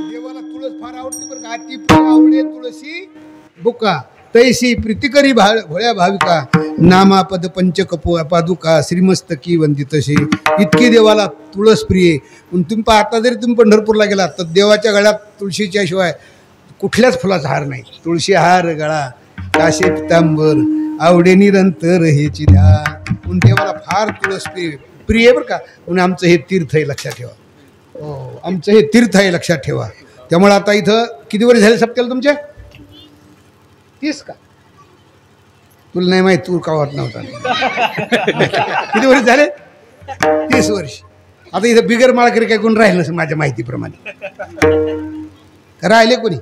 देवाला तुळस फार आवडते बरं का अति आवडे तुळशी बुका तैसी प्रीतिकरी भोळ्या भाविका नामा पद पंचकपो पादुका श्रीमस्तकी वंदितशी इतकी देवाला तुळस प्रिय पण तुम्ही पाहता जरी तुम्ही पंढरपूरला गेलात तर देवाच्या गळ्यात तुळशीच्या शिवाय कुठल्याच फुलाचा हार नाही तुळशी हार गळा काशे पितांबर आवडे निरंतर हेची द्या म्हणून देवाला फार तुळस प्रिय बरं का म्हणून आमचं हे तीर्थ आहे लक्षात ठेवा हो आमचं हे तीर्थ आहे लक्षात ठेवा त्यामुळे आता इथं किती वर्ष झाले सप्त्याला तुमच्या 30 का तुला नाही माहीत तू कावत नव्हता किती वर्ष झाले 30 वर्ष आता इथं बिगर माळकरी काय कोण राहिलं नसेल माझ्या माहितीप्रमाणे राहिले कोणी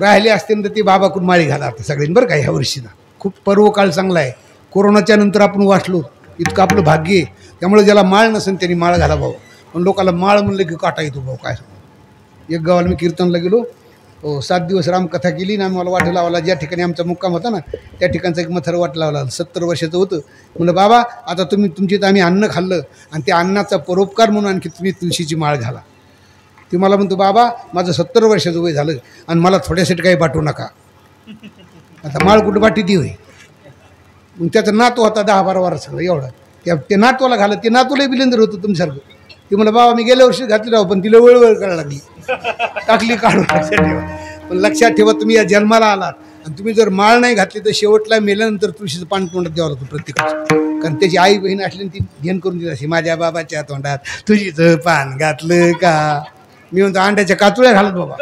राहिले असते तर ती बाबाकडून माळी घाला आता सगळ्यांनी बरं का ह्या वर्षीला खूप पर्वकाळ चांगला आहे कोरोनाच्या नंतर आपण वाचलो इतकं आपलं भाग्य आहे त्यामुळे ज्याला माळ नसेल त्यांनी माळ घाला भाऊ पण लोकांना माळ म्हणलं की काटा येतो भाऊ काय सांगू एक गावाला मी कीर्तनला गेलो हो 7 दिवस रामकथा केली ना आम्हाला वाट लावला ज्या ठिकाणी आमचा मुक्काम होता ना त्या ठिकाणचा एक मथर वाट लावला 70 वर्षाचं होतं म्हणलं बाबा आता तुम्ही तुमची तर आम्ही अन्न खाल्लं आणि त्या अन्नाचा परोपकार म्हणून आणखी तुम्ही तुळशीची माळ घाला ती मला म्हणतो बाबा माझं 70 वर्षाचं वय झालं आणि मला थोड्यासाठी काही पाठवू नका. आता माळ कुठं बाटी ती होय. मग त्याचा नातू होता 10-12 वर्षाचा एवढा. ते नातवाला घालत ते नातूला बिलेंदर होतं तुमच्यासारखं. ती म्हणलं बाबा मी गेल्या वर्षी घातली राहू पण तिला वळवळ करायला लागली टाकली काढून. लक्षात ठेवा. पण लक्षात ठेवा तुम्ही या जन्माला आलात आणि तुम्ही जर माळ नाही घातली तर शेवटला मेल्यानंतर तुळशीचं पान तोंडात द्यावं लागतं प्रत्येकाचं. कारण त्याची आई बहीण असली ती ध्यान करून देत असे माझ्या बाबाच्या तोंडात तुळशीचं पान घातलं का. मी म्हणतो अंड्याच्या काचुळ्या घालत बाबा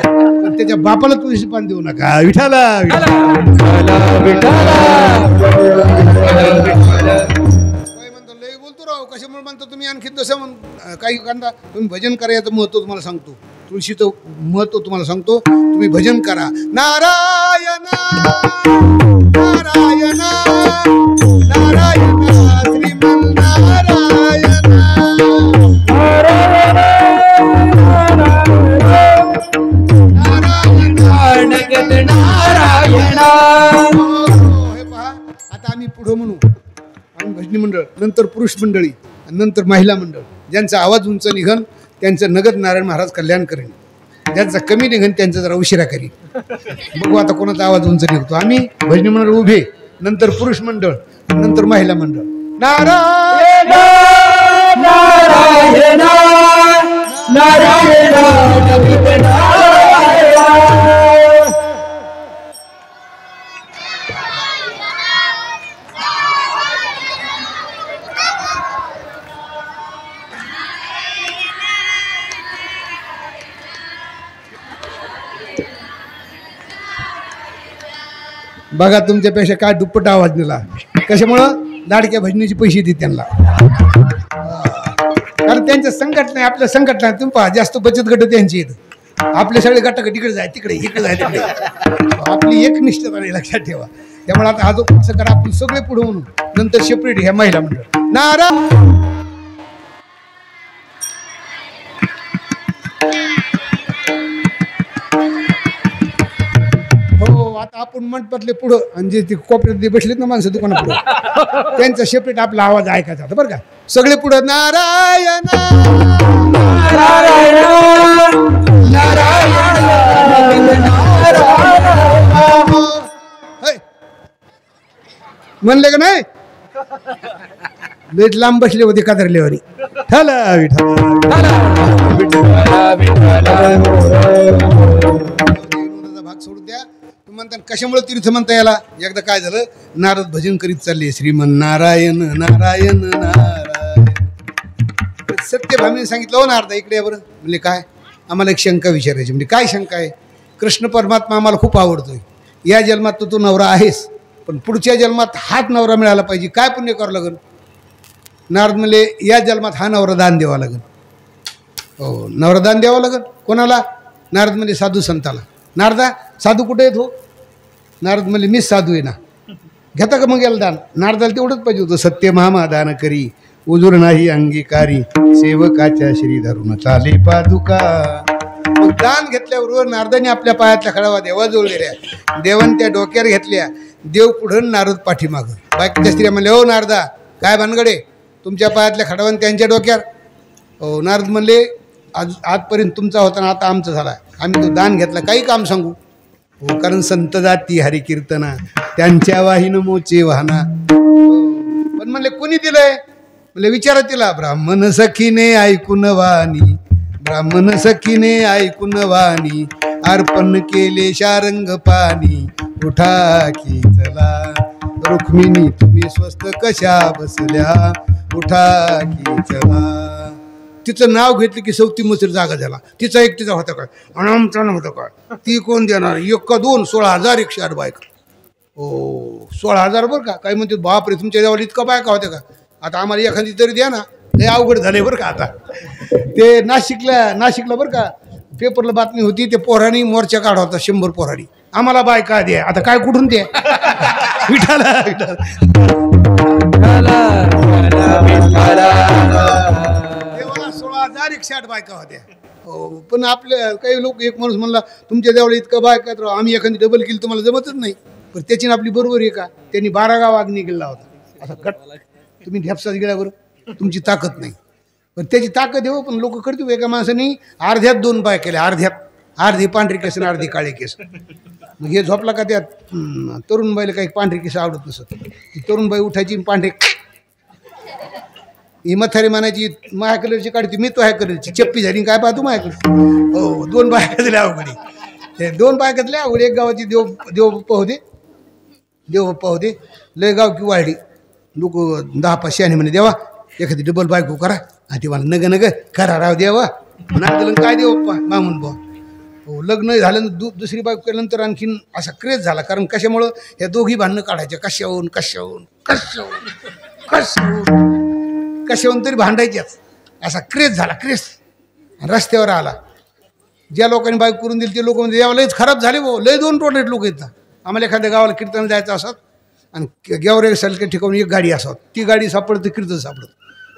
पण त्याच्या बापाला तुळशी पान देऊ नका. विठाला म्हणतो लय बोलतो राव कशामुळे म्हणतो तुम्ही आणखी तसं काही कांदा तुम्ही भजन करायचं महत्व तुम्हाला सांगतो. तुळशीचं महत्व तुम्हाला सांगतो. तुम्ही भजन करा नारायण नारायण नारायण श्रीमन्नारायण नारायण. हे पहा आता आम्ही पुढं म्हणू. आम्ही भजनी मंडळ नंतर पुरुष मंडळी नंतर महिला मंडळ. ज्यांचा आवाज उंच निघन त्यांचं नगद नारायण महाराज कल्याण करेन. ज्यांचा कमी निघन त्यांचा जरा उशिरा करीन. बघू आता कोणाचा आवाज उंच निघतो. आम्ही भजनी मंडळ उभे नंतर पुरुष मंडळ नंतर महिला मंडळ. नारायण नारायण नारायण बघा तुमच्यापेक्षा काय दुप्पट आवाज दिला. कशामुळं लाडक्या भजनीचे पैसे देत त्यांना. कारण त्यांचं संकट नाही आपलं संकट नाही. तुम्ही पहा जास्त बचत गट त्यांची येत. आपले सगळे गट तिकडे जाय तिकडे इकडे जाय तिकडे. आपली एक निष्ठता नाही लक्षात ठेवा. त्यामुळे आता हा जो असं करा आपण सगळे पुढे म्हणून नंतर सेपरेट ह्या महिला मंडळ नारायण. आता आपण मंडपातले पुढं आणि जे ते कोपऱ्यात बसलेत ना माणसं दुकाना पुढं त्यांचा सेपरेट आपला आवाज ऐकायचा होता बरं का. सगळे पुढं नारायण नारायण नारायण म्हणले का नाही. लेट लांब बसले होते कादरलेवारी. ठला भाग सोडून द्या. म्हणतात कशामुळे तीर्थ म्हणता याला. एकदा काय झालं नारद भजन करीत चालले श्रीमन नारायण नारायण नारायण. सत्यभामीने सांगितलं हो नारदा इकडे या बरं. म्हणजे काय आम्हाला एक शंका विचारायची. म्हणजे काय शंका आहे. कृष्ण परमात्मा आम्हाला खूप आवडतोय. या जन्मात तू नवरा आहेस पण पुढच्या जन्मात हाच नवरा मिळाला पाहिजे. काय पुण्य करावं लागेल. नारद म्हणले या जन्मात हा नवरा दान द्यावा लागेल. हो नवरा दान द्यावा लागेल. कोणाला. नारद म्हणले साधू संताला. नारदा साधू कुठे येतो. नारद म्हणले मीच साधू आहे ना. घेता का मग याला दान. नारदाला तेवढंच पाहिजे होतं. सत्य महामा दान करी उजूर नाही अंगीकारी सेवकाच्या श्री धरून चाले पादुका. मग दान घेतल्याबरोबर नारदाने आपल्या पायातल्या खडावा देवा जोडलेल्या. देवाने त्या डोक्यावर घेतल्या. देव पुढं नारद पाठीमागं. बाकीच्या स्त्रिया म्हणले हो नारदा काय भानगडे तुमच्या पायातल्या खडावाने त्यांच्या डोक्यावर. हो नारद म्हणले आजपर्यंत तुमचा होता ना आता आमचं झाला. आम्ही तो दान घेतला काही काम सांगू. हो कारण संत जाती हरिकीर्तना त्यांच्या वाहिन मोचे वाहना. पण म्हणले कोणी दिलंय. म्हणले विचारा तिला. ब्राह्मण सखीने ऐकून वाणी ब्राह्मण सखीने ऐकून वाणी अर्पण केले शारंग पाणी उठा की चला रुक्मिणी तुम्ही स्वस्त कशा बसल्या उठा की चला. तिचं नाव घेतलं की सौती मसूर जागा झाला. तिचा एकटीचा होता काय अनामचा नव्हता काय. ती कोण देणार. एक का दोन 16,000 108 बायका. हो 16,000 बरं का. काही म्हणते बापरे तुमच्या जवळ इतका बायका होत्या का. आता आम्हाला एखादी तरी द्या ना. लय अवघड झाले बरं का. आता ते नाशिकला बरं का पेपरला बातमी होती. ते पोरांनी मोर्चा काढा होता 100 पोरांनी आम्हाला बायका द्या. आता काय कुठून द्या. विठाला देवाला 16,000 108 बायका होत्या. हो पण आपल्या काही लोक एक माणूस म्हणला तुमच्या जवळ इतकं बायका तर आम्ही एखादी डबल केली तुम्हाला जमतच नाही. पण त्याची आपली बरोबर आहे का. त्यांनी 12 गाव अग्नी गेला होता. असा गट तुम्ही ढेपसाच गेल्यावर तुमची ताकद नाही. पण त्याची ताकद आहे हो. पण लोक करतो एका माणसाने अर्ध्यात 2 बाय केल्या, अर्धी पांढरी केस आणि अर्धी काळे केस. मग हे झोपला का त्यात तरुण बाईला काही पांढरी केस आवडत नसत. ती तरुण बाई उठायची पांढरे ही म्हातारी म्हणायची माझ्या कलरची काढते, मी तो ह्या कलरची चप्पी झाली काय पाहतो माझ्याकडे. हो 2 बाया कचल्या अवघडी, ते 2 बाया कचल्या अवघडी. एक गावाची देवप्पा होते लय गाव की वाढली. लोक 10-5 शहाणे म्हणे देवा एखादी डबल बायको करा. आणि ते मला नग करा राव देवा म्हणा. काय देवप्पा मामून बुवा. हो लग्न झालं दुसरी बायको केल्यानंतर आणखीन असा क्रेज झाला. कारण कशामुळं ह्या दोघी भांडणं काढायच्या, कशाहून तरी भांडायच्याच. असा क्रेज झाला, क्रेज रस्त्यावर आला. ज्या लोकांनी बाईक करून दिली ते लोक म्हणजे यावं लयच खराब झाले भाऊ, लय 2 टोलेट लोक येतात. आम्हाला एखाद्या गावाला कीर्तन जायचं असत आणि गेवरे सारख्या ठिकाणी एक गाडी असत, ती गाडी सापडत कीर्तन सापडत.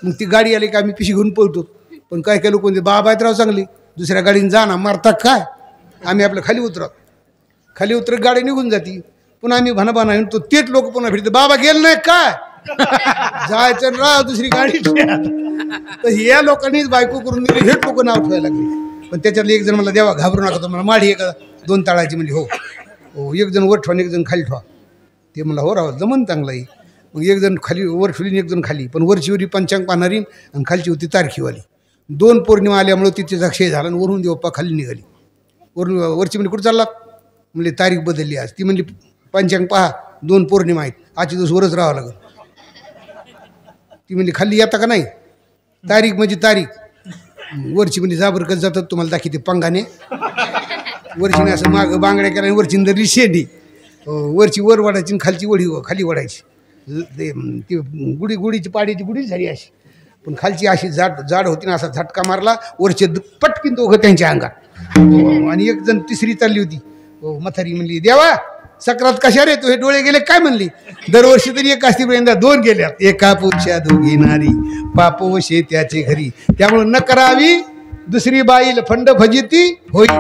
मग ती गाडी आली की आम्ही पिशी घेऊन पळतो. पण काय लोक म्हणजे बाबा आहेत राव चांगली, दुसऱ्या गाडीने जा ना मारतात काय. आम्ही आपलं खाली उतरत गाडी निघून जाती. पुन्हा आम्ही भाना हिंडतो, तेच लोक पुन्हा फिरते बाबा गेलं नाही काय जायचं राव दुसरी गाडी. तर या लोकांनीच बायको करून दिली, हे लोक नाव ठेवायला लागले. पण त्याच्यातले एक जण मला देवा घाबरू नका, तो मला माडी एका 2 ताळाची म्हणजे हो एक जण वर ठेवा एक जण खाली ठेवा. ते मला हो राव जमन चांगलं आहे. मग एक जण खाली वर ठेवली एक जण खाली. पण वरची होती पंचांग पाहणारी आणि खालची होती तारखीवाली. 2 पौर्णिमा आल्यामुळे तिचा क्षय झाला आणि वरून देवप्पा खाली निघाली. वरची म्हणजे कुठं चालला म्हणजे तारीख बदलली आज. ती म्हणली पंचांग पहा 2 पौर्णिमा आहेत, आजचे दिवस वरच राहावं लागेल. ती म्हणली खाली येता का नाही, तारीख म्हणजे तारीख. वरची म्हणजे जाबरकत जातात तुम्हाला दाखवते पंगाने. वरचीने असं मागं बांगड्या केला आणि वरची दरली शेंडी. वरची वर वाढायची खालची खाली वाढायची. ती गुढीची पाडीची गुढी झाली अशी. पण खालची अशी जाड होती ना, असा झटका मारला वरचे पटकीन दोघं त्यांच्या अंगात. आणि एक जण तिसरी चालली होती. म्हातारी म्हणली देवा सक्रात कशा रे तू, हे डोळे गेले काय म्हणली. दरवर्षी तरी एक असती यंदा 2 गेल्यात. एका पुरुषा 2 नारी पापो शेत्याचे घरी. त्यामुळे न करावी दुसरी बाईल फंड फजिती होईल.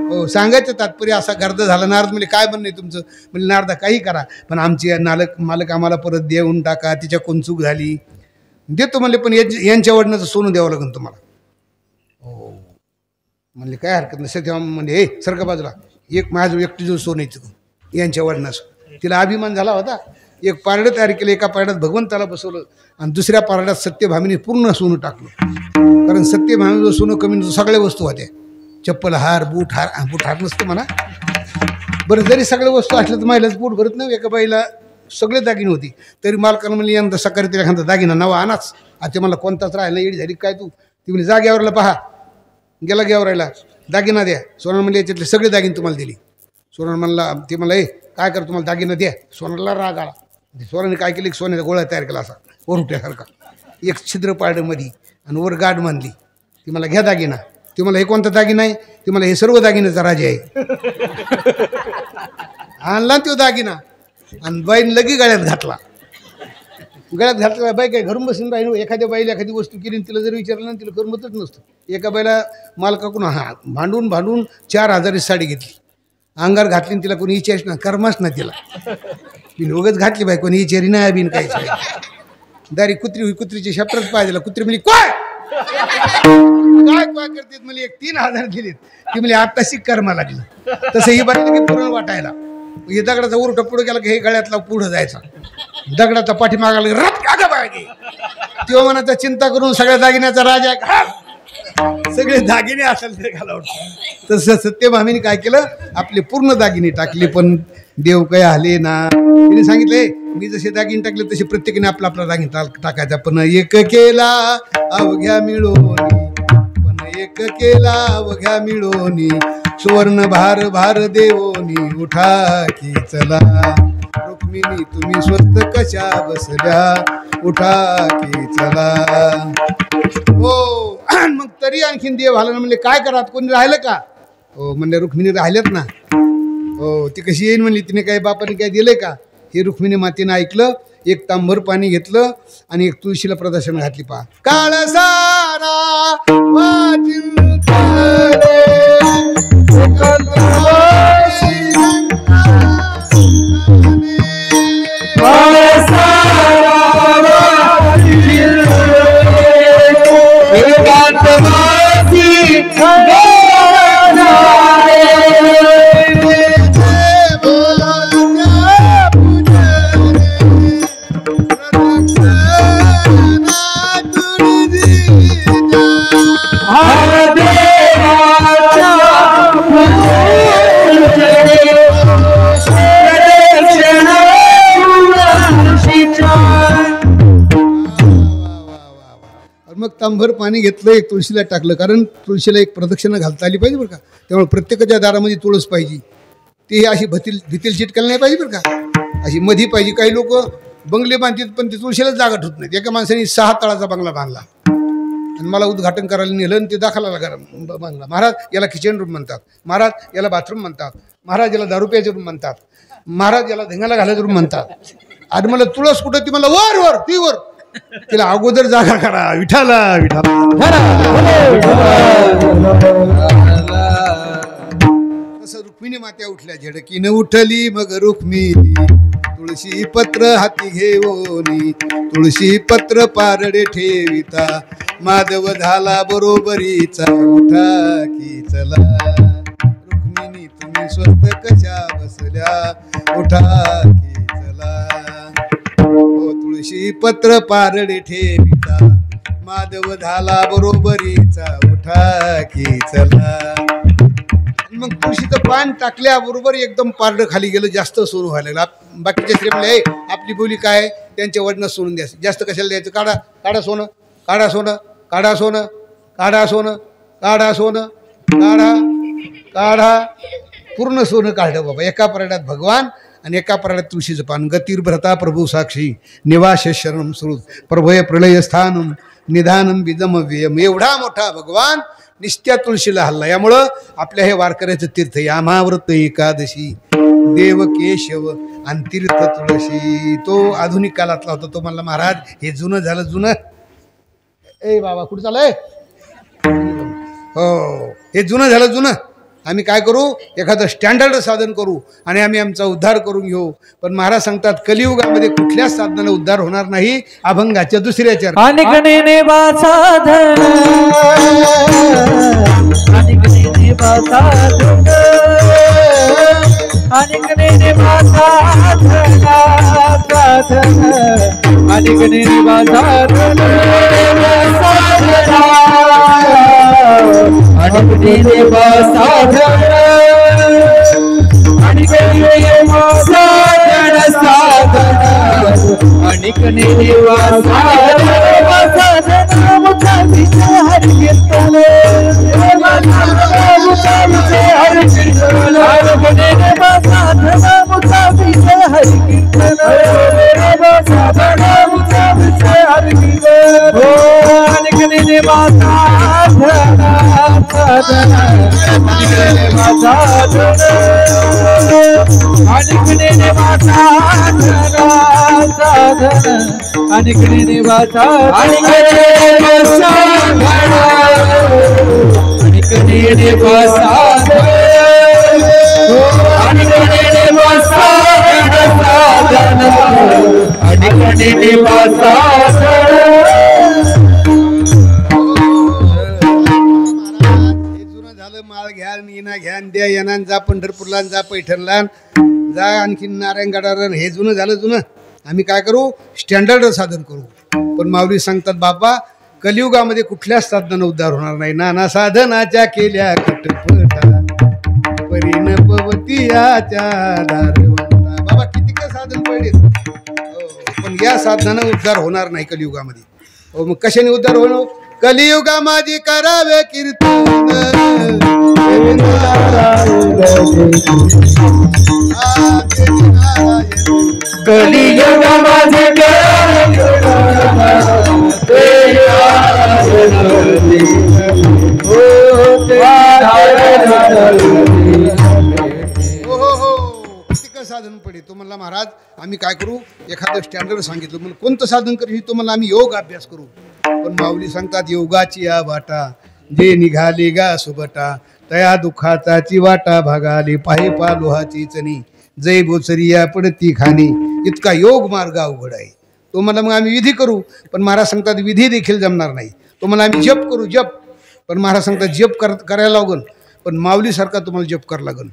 हो सांगायचं तात्पर्य असा गर्द झाला. नारद म्हणजे काय म्हणणे तुमचं. म्हणजे नारदा काही करा पण आमची मालक आम्हाला परत देऊन टाका, तिच्या कोण चूक झाली देतो म्हणले. पण यांच्या वडिलांचं सोनं द्यावं लागेल तुम्हाला. हो म्हणले काय हरकत नाही. तेव्हा म्हणजे हे सरका बाजूला एक माझं एकटीचं सोनं येतं यांच्या वडिलांचं. तिला अभिमान झाला होता. एक पारडं तयार केलं, एका पारड्यात भगवंताला बसवलं आणि दुसऱ्या पारड्यात सत्यभामीने पूर्ण सोनं टाकलं. कारण सत्यभामीचं सोनं कमी नव्हतं, सगळ्या वस्तू होत्या. चप्पल हार बूट हार नसतं म्हणा. बरं जरी सगळ्या वस्तू असल्या तर महिलाचं पोट भरत नाही. एका बाईला सगळे दागिने होती तरी मालकानं म्हणले यंदा सकाळी तिला एखादा दागिना नवा आणाच. आता मला कोणताच राहिला येडी झाली काय तू. ती म्हणजे जा गेवरायला पहा. गेला गेवरायला दागिना द्या. सोनार म्हणले याच्यातले सगळे दागिने तुम्हाला दिले. सोनार म्हणला ते मला काय कर तुम्हाला दागिना द्या. सोनारला राग आला. सोनाने काय केलं, सोन्याचा गोळा तयार केला असा वरुट्यासारखा, एक छिद्र पाडं मध्ये आणि वर गाठ बांधली. ती मला घ्या दागिना. ती मला हे कोणता दागिना आहे. ती मला हे सर्व दागिन्याचा राजा आहे. आणला तो दागिना आणि बाईने लगी गळ्यात घातला. बाई काय घरून बसून राहील. एखाद्या बाईला एखादी वस्तू केली तिला जर विचारलं ना तिला करमतच नसतं. एका बाईला मालकाकडून भांडून 4000 साडी घेतली. अंगार घातली तिला कोणी विचारच ना कर्माच ना तिला. मी लोकच घातली बाई कोणी विचारी नाही बिन काहीच नाही. दारी कुत्री होई कुत्रीच्या शपथच पाहिजे. कुत्री म्हणली काय करते म्हणजे 3000 दिलेत. ती म्हणजे आत्ताशी कर्मा लागली. तसं ही बाई की पुरण वाटायला. हे दगडाचा उरटा पुढे गेला की हे गळ्यातला पुढं जायचा. दगडाचा पाठीमागाला तेव्हा मनाचा चिंता करून सगळ्या दागिन्याचा राजा सगळे दागिने असेल ते घालावं. तसं सत्यभामीने काय केलं आपले पूर्ण दागिने टाकले. पण देव काय आले ना. तिने सांगितले मी जसे दागिने टाकले तसे प्रत्येकाने आपला दागिने टाकायचा. पण एक केला अवघ्या मिळोनी, पण एक केला अवघ्या मिळोनी, सुवर्ण भार भार देवोनी उठा की चला. रुक्मिणी तुम्ही स्वस्त कशा बसल्या उठा की चला. हो मग तरी आणखीन देव आला ना. म्हणले काय करा कोणी राहिलं का. हो म्हणले रुक्मिणी राहिलेत ना. हो ती कशी येईन म्हणली. तिने काय बापाने काय दिलंय का. हे रुक्मिणी मातेनं ऐकलं. एक तांबर पाणी घेतलं आणि एक तुळशीला प्रदर्शन घातली. पहा काळ सारा तांभर पाणी घेतलं, एक तुळशीला टाकलं, कारण तुळशीला एक प्रदक्षिणा घालता आली पाहिजे बरं का. त्यामुळे प्रत्येकाच्या दारामध्ये तुळस पाहिजे. ती अशी भितील चिटकायला नाही पाहिजे बरं का, अशी मधी पाहिजे. काही लोक बंगले बांधतात पण ती तुळशीलाच जागा ठेवत नाहीत. एका माणसाने 6 तळाचा बंगला बांधला आणि मला उद्घाटन करायला नेलं आणि ते दाखला बांधला. महाराज याला किचन रूम म्हणतात, महाराज याला बाथरूम म्हणतात, महाराज याला दारू प्यायचे रूम म्हणतात, महाराज याला धिंगाला घालायचं रूम म्हणतात. आणि मला तुळस कुठं, ती मला वर वर ती वर, तिला अगोदर जागा करा. विठाला विठाला. तसं रुक्मिणी मात्या उठल्या, झडकीनं उठली मग रुक्मिणी, तुळशी पत्र हाती घेऊनी, तुळशी पत्र पारडे ठेविता, माधव झाला बरोबरीचा, उठा की चला रुक्मिणी तुम्ही स्वस्त कशा बसल्या, उठा की चला. हो तुळशी पत्र पारडे ठेविता, माधव झाला बरोबरीचा, उठा की चला. मग तुळशीचं पान टाकल्याबरोबर एकदम पारडं खाली गेलं, जास्त सोनं व्हायला लागलं. बाकीच्या स्त्री म्हणले आपली बोली काय, त्यांच्या वडनं सोडून द्यायचं, जास्त कशाला द्यायचं, काढा काढा सोनं, काढा सोनं, काढा सोनं, काढा सोनं, काढा सोनं, काढा काढा. पूर्ण सोनं काढलं बाबा. एका पराड्यात भगवान आणि एका पराड्यात तुळशीचं पान. गतिर्भ्रता प्रभू साक्षी निवास शरणम श्रुत प्रभय प्रलय स्थानम निधानम विदम व्ययम. एवढा मोठा भगवान निस्त्या तुळशीला हल्ला. यामुळं आपल्या हे वारकऱ्याचं तीर्थ यामाव्रत एकादशी देव केशव आणि तीर्थ तुळशी. तो आधुनिक काळातला होता. तो म्हणला महाराज हे जुनं झालं जुनं. ए बाबा कुठं चालय, हो हे जुनं झालं जुनं. आम्ही काय करू, एखादं स्टँडर्ड साधन करू आणि आम्ही आमचा उद्धार करून घेऊ. पण महाराज सांगतात कलियुगामध्ये कुठल्याच साधनाने उद्धार होणार नाही, अभंगाच्या दुसऱ्याच्या माळ घ्या, इना घ्या, द्या येणार, जा पंढरपूरला, जा पैठणला, जा आणखी नारायणगडाला. हे जुनं झालं जुनं. आम्ही काय करू, स्टँडर्ड साधन करू. पण माऊली सांगतात बाबा कलियुगामध्ये कुठल्याच साधनानं उद्धार होणार नाही. नाना साधनाच्या केल्या कटपटा परीन पवतियाच्या दारवंता. बाबा किती काय साधन पडले, पण या साधनानं उद्धार होणार नाही कलियुगामध्ये. हो मग कशाने उद्धार होणार, कलियुगा माझी करावे कीर्तन, कलियुगा माझी साधन पडे. तो म्हणला महाराज आम्ही काय करू, एखादं स्टँडर्ड सांगितलं. म्हणून कोणतं साधन करू, तो म्हणला आम्ही योग अभ्यास करू. पण माऊली सांगतात योगाची या वाटा जे निघाली गा सुबटा, तया दुःखाचाची वाटा भागाली, पाहे पालोहाची चणी जय बोचरिया पडती खाणी, इतका योग मार्ग अवघड आहे. तो म्हणला मग आम्ही विधी करू. पण महाराज सांगतात विधी देखील जमणार नाही. तो म्हणला आम्ही जप करू जप. पण महाराज सांगतात जप करायला लागल, पण माऊलीसारखा तुम्हाला जप करायला लागल.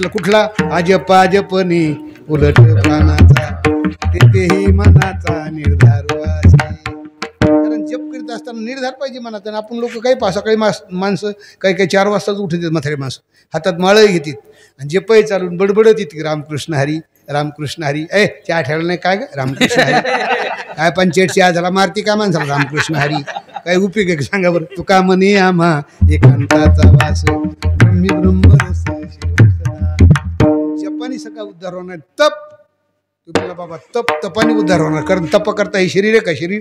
कुठला अजपा जपनी उलट प्राणाचा तेही मनाचा निर्धार वाचे. कारण जप करीत असताना निर्धार पाहिजे मनाचा. आपण लोक काही सकाळी माणसं काही 4 वाजताच उठतात, म्हातारे माणसं हातात माळही घेतात आणि जपही चालून बडबडत येते रामकृष्ण हरी रामकृष्ण हरी. चहा ठेवला नाही काय ग रामकृष्ण हरी, काय पंचायत चहा झाला मारती का माणसाला रामकृष्ण हरी. काय उपयोग आहे सांगा बरं. तुका म्हणे आम्हा एकांताचा वास ब्रह्मी ब्रह्मरस शिवसदा. जपानी सका उद्धार होणार. तप तुम्हाला बाबा तपाने उद्धार होणार. कारण तप करता हे शरीर आहे का शरीर.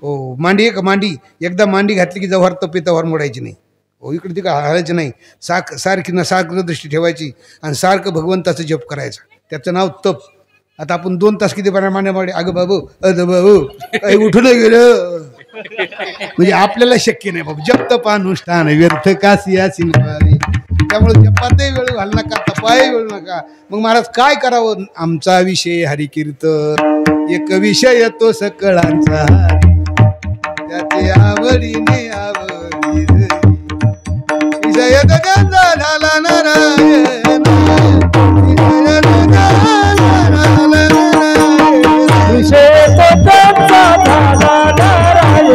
हो मांडी आहे का मांडी. एकदा मांडी घातली की जव्हार तप तव्हार मोडायची नाही. हो इकडे तिकडे हालायचं नाही. सारखी ना सारखं दृष्टी ठेवायची आणि सारखं भगवंताचं जप करायचं. त्याचं नाव तप. आता आपण 2 तास किती बऱ्या मांड्यामागे अगं बाबू बाबू काही उठून गेलं म्हणजे आपल्याला शक्य नाही बाबू. जप तप अनुष्ठान व्यर्थ कासी असी नव्हे. त्यामुळे जपातही वेळ घाल नका तपाही वेळ नका. मग महाराज काय करावं. आमचा विषय हरिकीर्तन एक विषय तो सकळांचा त्याचे आवडीने आवडी विषय तो त्यांचा झाला नारायण. विषय तो त्यांचा झाला नारायण.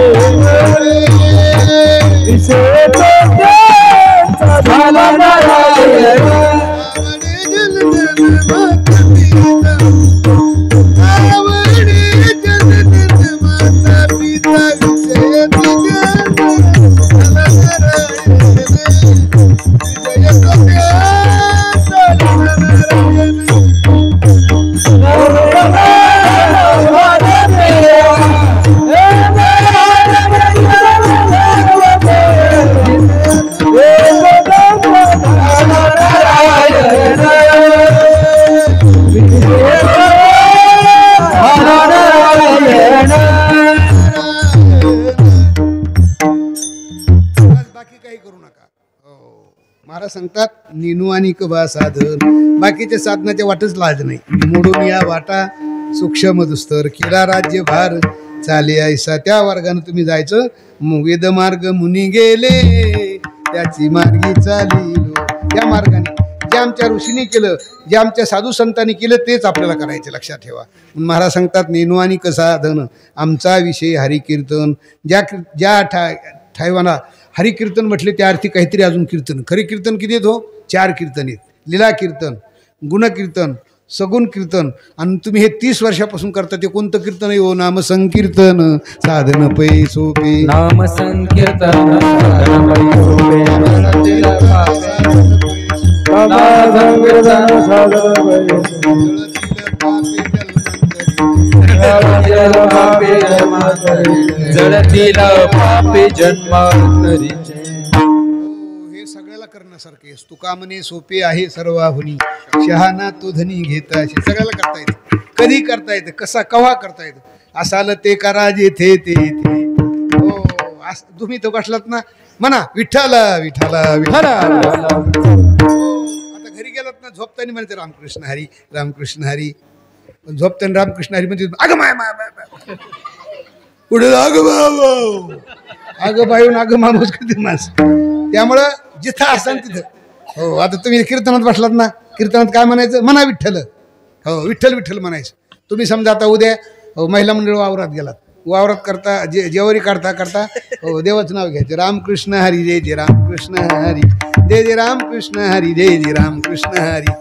विषय तो त्यांचा झाला नारायण. महाराज सांगतात निनू आणि कबा साधन. बाकीच्या साधनाच्या वाटच लाज नाही. मोडून या वाटा सूक्ष्म दुस्तर केला राज्य भार चाले ऐसा. त्या वर्गानं तुम्ही जायचं. वेद मार्ग मुनी गेले त्याची मार्गी चालिलो. त्या मार्गाने जे आमच्या ऋषीने केलं जे आमच्या साधू संतांनी केलं तेच आपल्याला करायचं. लक्षात ठेवा. महाराज सांगतात नेनू आणि कसाधन आमचा विषय हरिकीर्तन. ज्या ठायवाना हरिकीर्तन म्हटले त्या अर्थी काहीतरी अजून कीर्तन. खरे कीर्तन किती आहेत हो. 4 कीर्तन आहेत. लीला कीर्तन, गुणकीर्तन, सगुण कीर्तन. आणि तुम्ही हे 30 वर्षापासून करता ते कोणतं कीर्तन आहे हो. नाम संकीर्तन साधन पै सोपे. नाम संकीर्तन साधन पै सोपे. जळतील पापे जन्मांतरीचे. हे सगळ्याला करण्यासारखे. तुका म्हणे सोपे आहे सर्वाहुनी शहाणा तो धनी घेता. सगळ्याला करता येतं. कधी करता येतं कसा कव्हा करता येतं. असाल ते करा जेथे ते हो. तुम्ही तो बसलात ना म्हणा विठ्ठला विठ्ठला विठ्ठला. आता घरी गेलात ना झोपताना म्हणते रामकृष्ण हरी रामकृष्ण हरी. झोपताना रामकृष्ण हरी म्हणजे अगं माय माय माय पुढे अगं बाबा अगं बायून अगं माणूस कधी माणस. त्यामुळं जिथं असाल तिथं हो. आता तुम्ही कीर्तनात बसलात ना कीर्तनात काय म्हणायचं म्हणा विठ्ठल. हो विठ्ठल विठ्ठल म्हणायचं. तुम्ही समजा आता उद्या महिला मंडळ वावरात गेलात. वावरात करता जेवारी करता करता हो देवाचं नाव घ्यायचं. रामकृष्ण हरी जय जय रामकृष्ण हरी जय जय रामकृष्ण हरी जय जय रामकृष्ण हरी.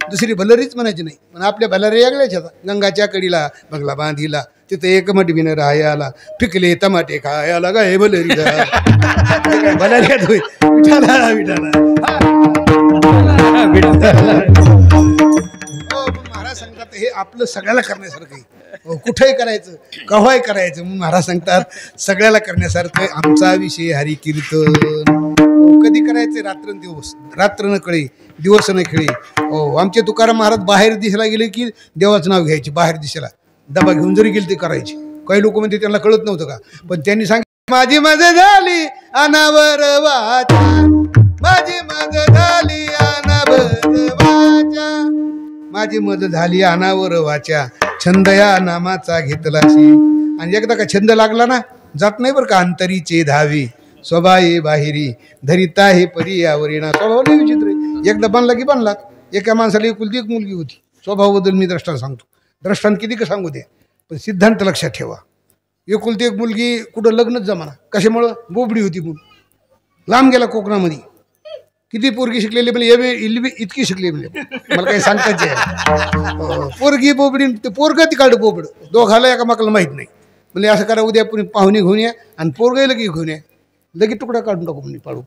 दुसरी भलरीच म्हणायची नाही. पण आपल्या भलारी वेगळ्याच आता. गंगाच्या कडीला बंगला बांधीला तिथं एक मटबीनं राहायला पिकले टमाटे खायला काय भलरी भलारी विठाला विठाला. महाराज सांगतात हे आपलं सगळ्याला करण्यासारखं आहे. कुठेही करायचं केव्हाही करायचं. म्हणून महाराज सांगतात सगळ्याला करण्यासारखं आमचा विषय हरी कीर्तन. कधी करायचं रात्रंदिवस. रात्र न कळे दिवस न खेळे. हो आमचे तुकाराम महाराज बाहेर दिशेला गेले की देवाचं नाव घ्यायचे. बाहेर दिशेला डबा घेऊन जरी गेले ते करायचे. काही लोक म्हणते त्यांना कळत नव्हतं का. पण त्यांनी सांगितलं माझी मजा झाली अनावर वाचा. माझी मजा झाली अनावर वाचा. माझी मज झाली अनावर वाचा. छंद या नामाचा घेतलाशी. आणि एकदा का छंद लागला ना जात नाही बरं का. अंतरीचे धावे स्वभाये बाहेरी धरिता हे पर्यावरणा. स्वभाव लई विचित्र. एकदा बनला की बनला. एका माणसाला एकुलती एक मुलगी होती. स्वभावाबद्दल मी द्रष्टांत सांगतो. द्रष्टांत किती का सांगू दे पण सिद्धांत लक्षात ठेवा. एकुलती एक मुलगी कुठं लग्नच जमाना. कशामुळं बोबडी होती म्हणून. लांब गेला कोकणामध्ये. किती पोरगी शिकलेली म्हणजे इल्बी इतकी शिकली म्हणजे मला काही सांगताच आहे. पोरगी बोबडी ते पोरग ती काढ बोबड दोघाला एकामेकाला माहीत नाही. म्हणजे असं करा उद्या पुणे पाहुणे घेऊन या आणि पोरगाही लगेच घेऊन या, लगेच तुकडा काढून टाकू म्हणजे पाडू.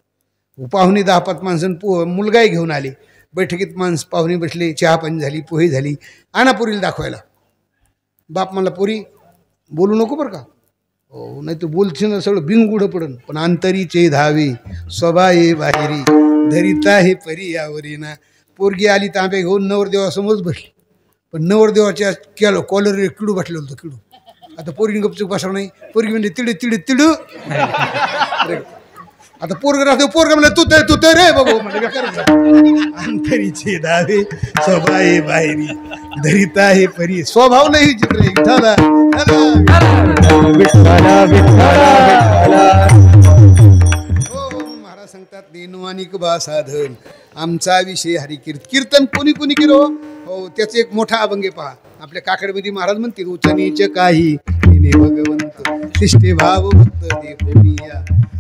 पाहुणे 10-5 माणसं मुलगाही घेऊन आले. बैठकीत माणसं पाहुणे बसले, चहा पाणी झाली, पोहे झाली. आणा पोरीला दाखवायला. बाप म्हणला पोरी बोलू नको बरं का, हो नाही तर बोलशील ना सगळं बिनगुढं पडन. पण अंतरीचे धावे स्वभाये बाहेरी धरिता हे परी यावरी ना. पोरगी आली तांबे घेऊन नवरदेवासमोरच बसली. पण नवरदेवाच्या केलं कॉलर किडू बसलं होतं किडू. आता पोरीने गपचूक बसवलं नाही. पोरगी म्हणजे तिडू तिडू तिडू. आता पोरग राहतो पोरग म्हणलं तू तर रे बाबू म्हणजे अंतरीचे दावे स्वभावे बाहेरी धरिता हे परी. स्वभाव नाही चित्र विठ्ठला महाराज सांगतात नेनवानिक बा साधन आमचा विषय कीर्तन कोणी कोणी केलो. हो त्याचा एक मोठा अभंग पहा. आपल्या काकडमध्ये महाराज म्हणतील उचनीच काही भगवंत शिष्टे भाव भक्त देखोनिया.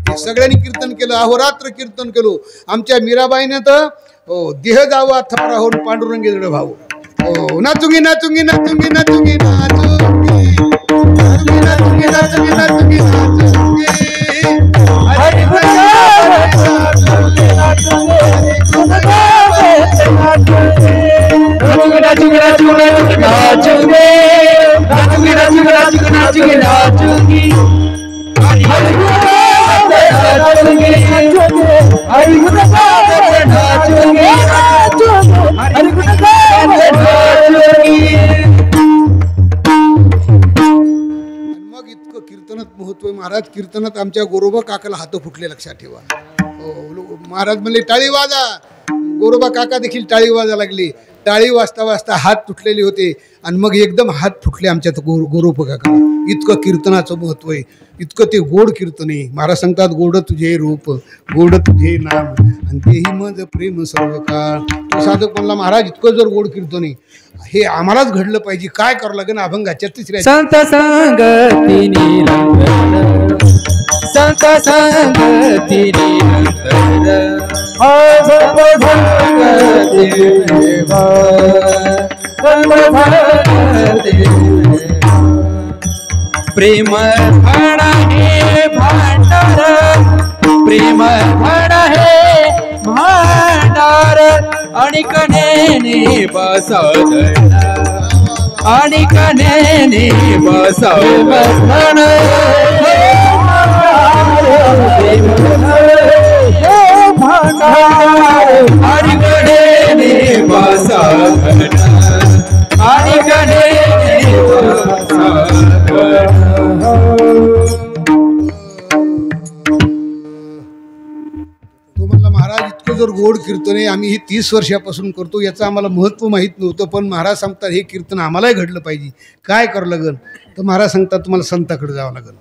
हे सगळ्यांनी कीर्तन केलं, अहोरात्र कीर्तन केलो. आमच्या मीराबाईने तर हो देह जावं थपरा होऊन पांडुरंगी जड भाऊ. हो नाचुंगी नाचुंगी नाचुंगी नाचुंगी नाचुंगी नाचुंगी नाचुंगी नाचुंगी नाचुंगी नाचुंगी हरि मग इतकं कीर्तनात महत्व आहे महाराज. कीर्तनात आमच्या गोरोबा काकाला हात फुटले लक्षात ठेवा. हो महाराज म्हणले टाळी वाजा. गोरोबा काका देखील टाळी वाजा लागली. टाळी वाजता वाजता हात तुटलेले होते आणि मग एकदम हात फुटले आमच्या गोरोबा काका. इतकं कीर्तनाचं महत्व आहे, इतकं ते गोड कीर्तन आहे. महाराज सांगतात गोड तुझे रूप गोड तुझे नाम आणि तेही मज प्रेम सर्व काळ. तो साधक म्हणला महाराज इतकं जर गोड कीर्तन आहे हे आम्हालाच घडलं पाहिजे. काय करावं लागेल अभंगाच्या तिसऱ्या संत संगती निरंतर संत संगती निरंतर प्रेम भरा हे भांडार प्रेम भरा हे भांडार आणि कनेने बसवलं आणि कनेने बसवलं आणि कनेने बसवलं आणि कनेने तो म्हणला महाराज इतकं जर गोड कीर्तन आहे आम्ही हे 30 वर्षापासून करतो याचं आम्हाला महत्त्व माहीत नव्हतं. पण महाराज सांगतात हे कीर्तन आम्हालाही घडलं पाहिजे. काय करावं लागेल तर महाराज सांगतात तुम्हाला संताकडे जावं लागेल.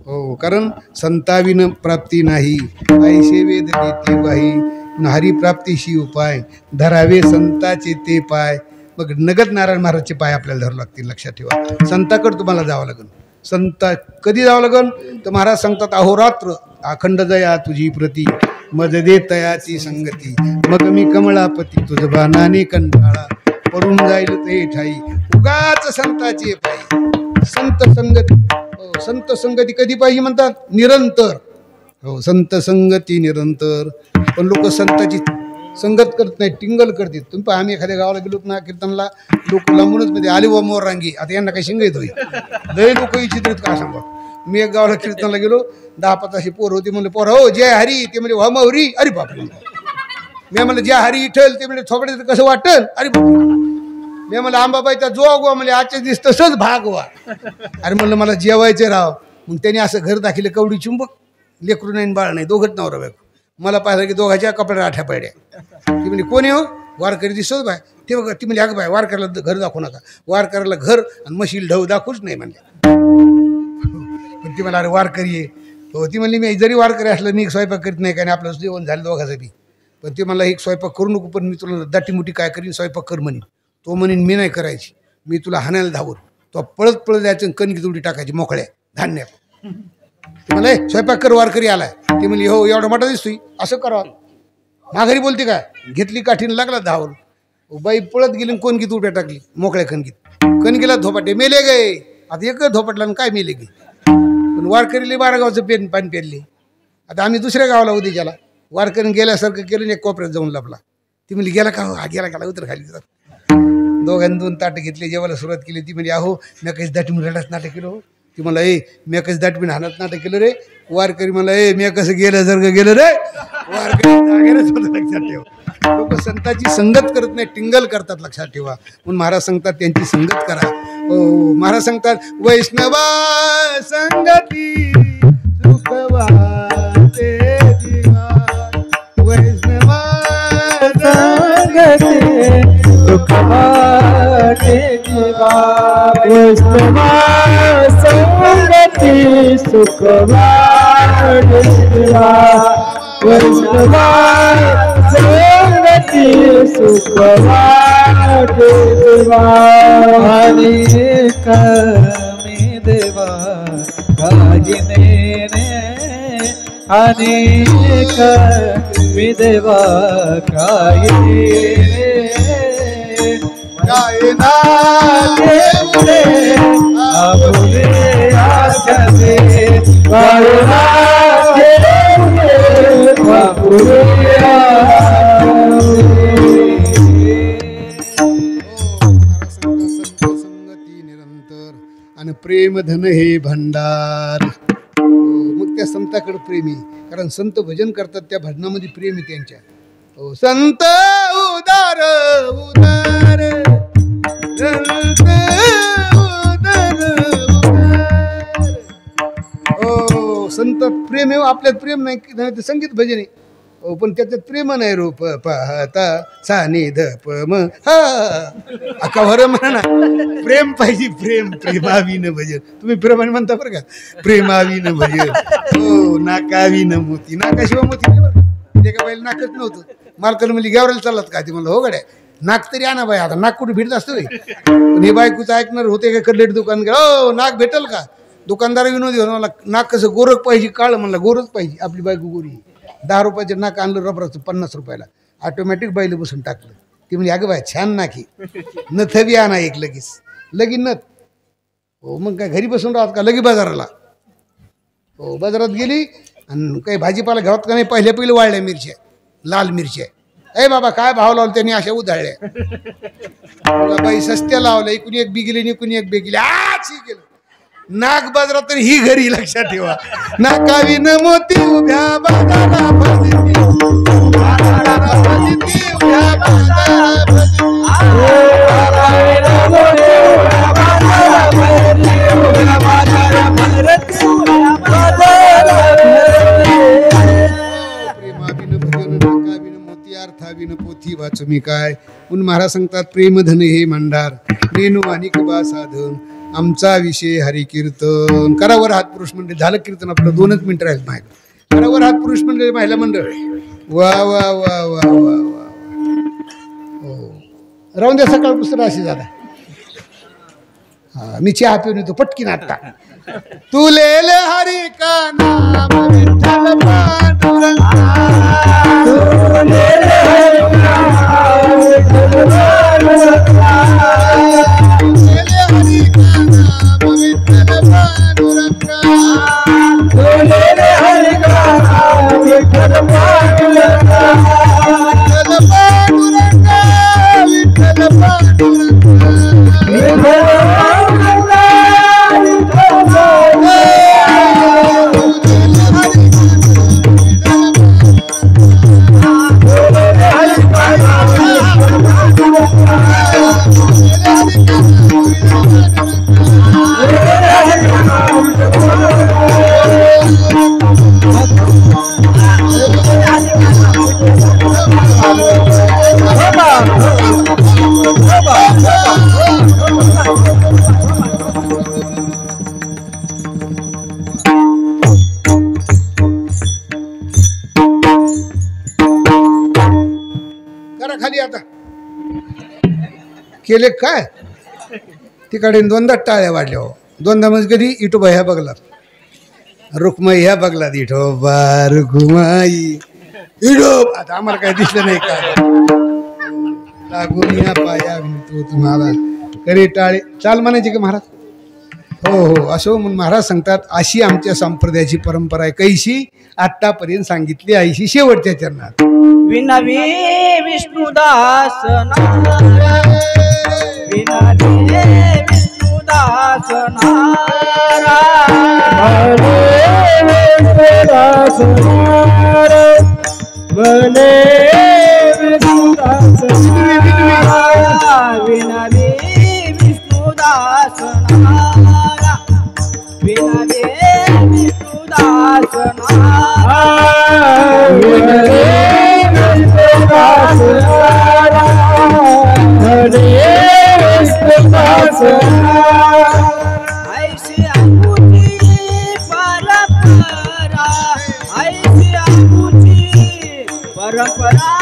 हो कारण संताविन प्राप्ती नाही ऐसे वेद देते बाई हरी प्राप्तीशी उपाय धरावे संताचे ते पाय. मग नगद नारायण महाराजचे पाय आपल्याला धरावं लागतील. लक्षात ठेवा संताकडे तुम्हाला जावं लागेल. संत कधी जावं लागेल तर महाराज सांगतात अहोरात्र अखंड जया तुझी प्रती मज दे तयाची संगती मग मी कमळापती तुझ बाणाने कंटाळा पडून जाईल ते ठाई उगाच संताची पायी. संत संगती हो संत संगती कधी पाहिजे म्हणतात निरंतर. हो संत संगती निरंतर. पण लोक संताची संगत करत नाही टिंगल करतात. तुम्ही पहा आम्ही एखाद्या गावाला गेलो ना कीर्तनला लोक लांबूनच मध्ये आले व मोर रांगी. आता यांना काही शिंग येत होई लय लोक विचित्रित का सांगा. मी एक गावाला कीर्तनला गेलो 10-5 अशी पोर होती म्हणले पोर हो जय हरी ते म्हणजे मौरी अरे बापरे. मी म्हणलं जय हरी इठल ते म्हणजे थोबड्याचं कसं वाटल अरे बापरे. मी म्हणलं आंबाबाईचा जो गोवा म्हणजे आजच्या दिवस तसंच भागवा. अरे म्हणलं मला जेवायचे राव. मग त्यांनी असं घर दाखिलं कवडी चुंबक लेकरू नाही बाळ नाही दोघंच नवरा बायको. मला पाहिलं की दोघांच्या कपड्या आठ्या पाड्या. ती म्हणजे कोणी हो वारकरी दिसत बाय ते बघा. ती म्हणजे अगं बाय वारकऱ्याला घर दाखवू नका. वारकऱ्याला घर आणि म्हशील ढव दाखवूच नाही म्हणल्या. पण ती मला अरे वारकरी आहे हो. ती म्हणली मी जरी वारकरी असलं मी स्वयंपाक करीत नाही काय आपलं जेवण झालं दोघांसाठी. पण ते मला एक स्वयंपाक करू नको पण मी तुला दाटीमुटी काय करीन स्वयंपाक कर म्हणेन. तो म्हणेन मी नाही करायची मी तुला हाणायला धावून. तो पळत पळत जायचं कणकी तुडी टाकायची मोकळ्या धान्य. ते मला स्वयंपाक कर वारकरी आलाय. ती म्हणली हो एवढा मोठा दिसतोय असं करावं. माघारी बोलते काय घेतली काठीनं लागला धावून बाई पळत गेली कोणकीत उड्या टाकली मोकळ्या कणकीत. कणकीला धोपाटे मेले गे आता एक धोपटला काय मेले की पण वारकरीले 12 गावचं पाणी पेरले. आता आम्ही दुसऱ्या गावाला उद्या गेला वारकरी गेल्यासारखं केलं एक कोपऱ्यात जाऊन लपला. ती म्हणली गेला का हा गेला गेला उतर खाली जात. दोघांनी 2 ताटं घेतले जेवायला सुरुवात केली. ती म्हणजे अहो मी कशी दाटून रडत नाटक केलं हो. ती मला मी कसं दाटून हाणत नाटक केलं रे. वारकरी मला मी कसं गेल्यासारखं गेलं रे. वारकरी जागेलाच होतं, लक्षात ठेवा. लोक संतांची संगत करत नाही टिंगल करतात, लक्षात ठेवा. म्हणून महाराज सांगतात त्यांची संगत करा. हो महाराज सांगतात वैष्णवा संगती सुख वाटे जीवा. वैष्णवा संगती सुख वाटे जीवा. वैष्णवा संगती सुख वाटे जीवा. वैष्णवा संगती सुख वाटे जीवा. अनेक मी देवा गायिने रे. अनेक मी देवा गायिने रे. गायना देवरे आपुले आचले. गायना देवरे आपुले संगती निरंतर आणि प्रेम धन हे भंडार. मग त्या संताकडे प्रेम आहे, कारण संत भजन करतात त्या भजनामध्ये प्रेम आहे त्यांच्या. हो संत उदार उदार संत उदार उदार. हो संत प्रेम आहे, आपल्यात प्रेम नाही ते संगीत भजन आहे. हो पण त्याच्यात प्रेम नाही. रूप पाहता सा नि ध प म हा अकावर म्हणा ना. प्रेम पाहिजे प्रेम. प्रेमाविन भजन. तुम्ही प्रेमाने म्हणता बरं का. प्रेमाविन भजन. हो नाकाविन मोती. नाकाशिवाय मोती नाही बरं का. ते का बाईला नाकच नव्हतं. मालकाला म्हणली गावराला चालत का. ती म्हणलं हो गड्या नाक तरी आणा बाई. आता नाक कुठे भेटत असतो पण हे बायकोचं ऐकणार होते का. कटलेट दुकान गेलं हो नाक भेटल का. दुकानदार विनोदी हो मला नाक कसं गोरख पाहिजे. काळ म्हणलं गोरच पाहिजे. आपली बायको गोरी. 10 रुपयाचं नाक आणलं रबराचं 50 रुपयाला. ऑटोमॅटिक बाईला बसून टाकलं. ती म्हणजे अगं बाय छान नाकी नथबी आणा एक लगेच लगीन नथ. हो मग काय घरी बसून राहत का लगी बाजाराला. हो बाजारात गेली आणि काही भाजीपाला घरात का नाही. पहिले वाळल्या मिरच्या लाल मिरच्या. ए बाबा काय भाव लावलं त्यांनी अशा उधाळल्या. बाई सस्त्या लावल्या. इकून एक बी गेली इकून एक बी गेली. आची गेलं नाक बाजारात तर ही घरी. लक्षात ठेवा. नाकाविन मोती उभ्या बाजारा भजिती. उभ्या बाजारा प्रेमाविन भजन नाकाविन मोती अर्थाविन पोथी वाचू मी काय. म्हणून महाराज सांगतात प्रेम धन हे भांडार. रेणू आणि बा साधन आमचा विषय हरी कीर्तन. करावर हात पुरुष मंडळ. झालं कीर्तन आपलं 2च मिनिटं राहील माहिती. करावर हात पुरुष मंडळ महिला मंडळ. वा वा वा वा वा वा. हो राहून द्या सकाळ पुस्तक अशी झाला. हा मी चहा पिऊन येतो पटकीन आता. तू लेल हरी का नाम विठ्ठल पांडुरंग. खाली आता केले काय तिकडे 2दा टाळ्या वाढल्या. हो 2दा म्हणजे कधी इटोबा ह्या बघला रुक्माई ह्या बघला. इटोबा रुक्माई इडोब. आता आम्हाला काय दिसलं नाही काय. लागून या पाया विनतो तुम्हाला करे टाळे. चाल म्हणायचे का महाराज. हो हो असो म्हणून महाराज सांगतात अशी आमच्या संप्रदायाची परंपरा आहे कैशी आतापर्यंत सांगितली आईशी शेवटच्या चरणात विनवी विष्णुदास विनवी विष्णुदास भले विष्णुदास विनवी विष्णुदास विनवी विष्णुदास ऐसी अंगूठी परंपरा ऐसी अंगूठी परंपरा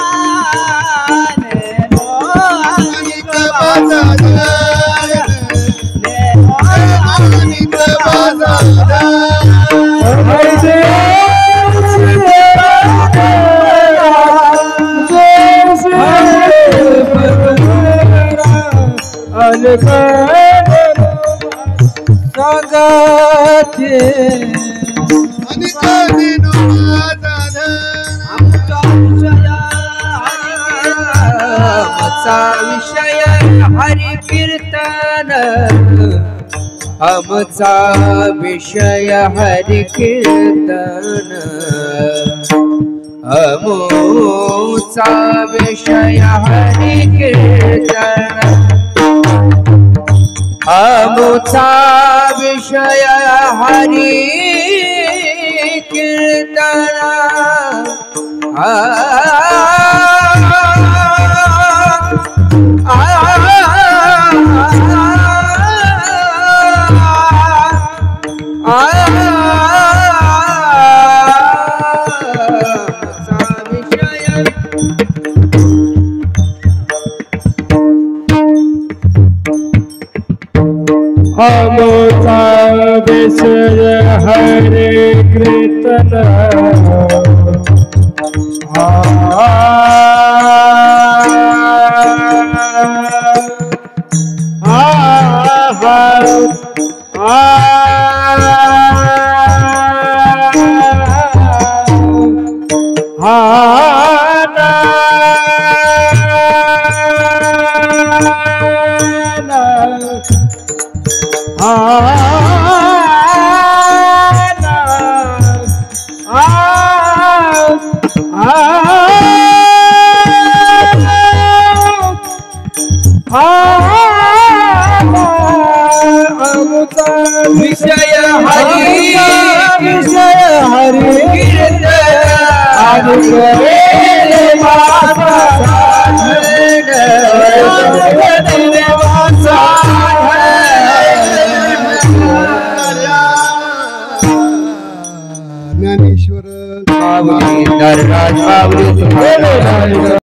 विषय हरि कीर्तन आमचा विषय हरि कीर्तन आमचा विषय हरि कीर्तन आमचा विषय हरि कीर्तन आमोचा विषय हरे कीर्तन विषय हरि ज्ञानेश्वर ज्ञानेश्वर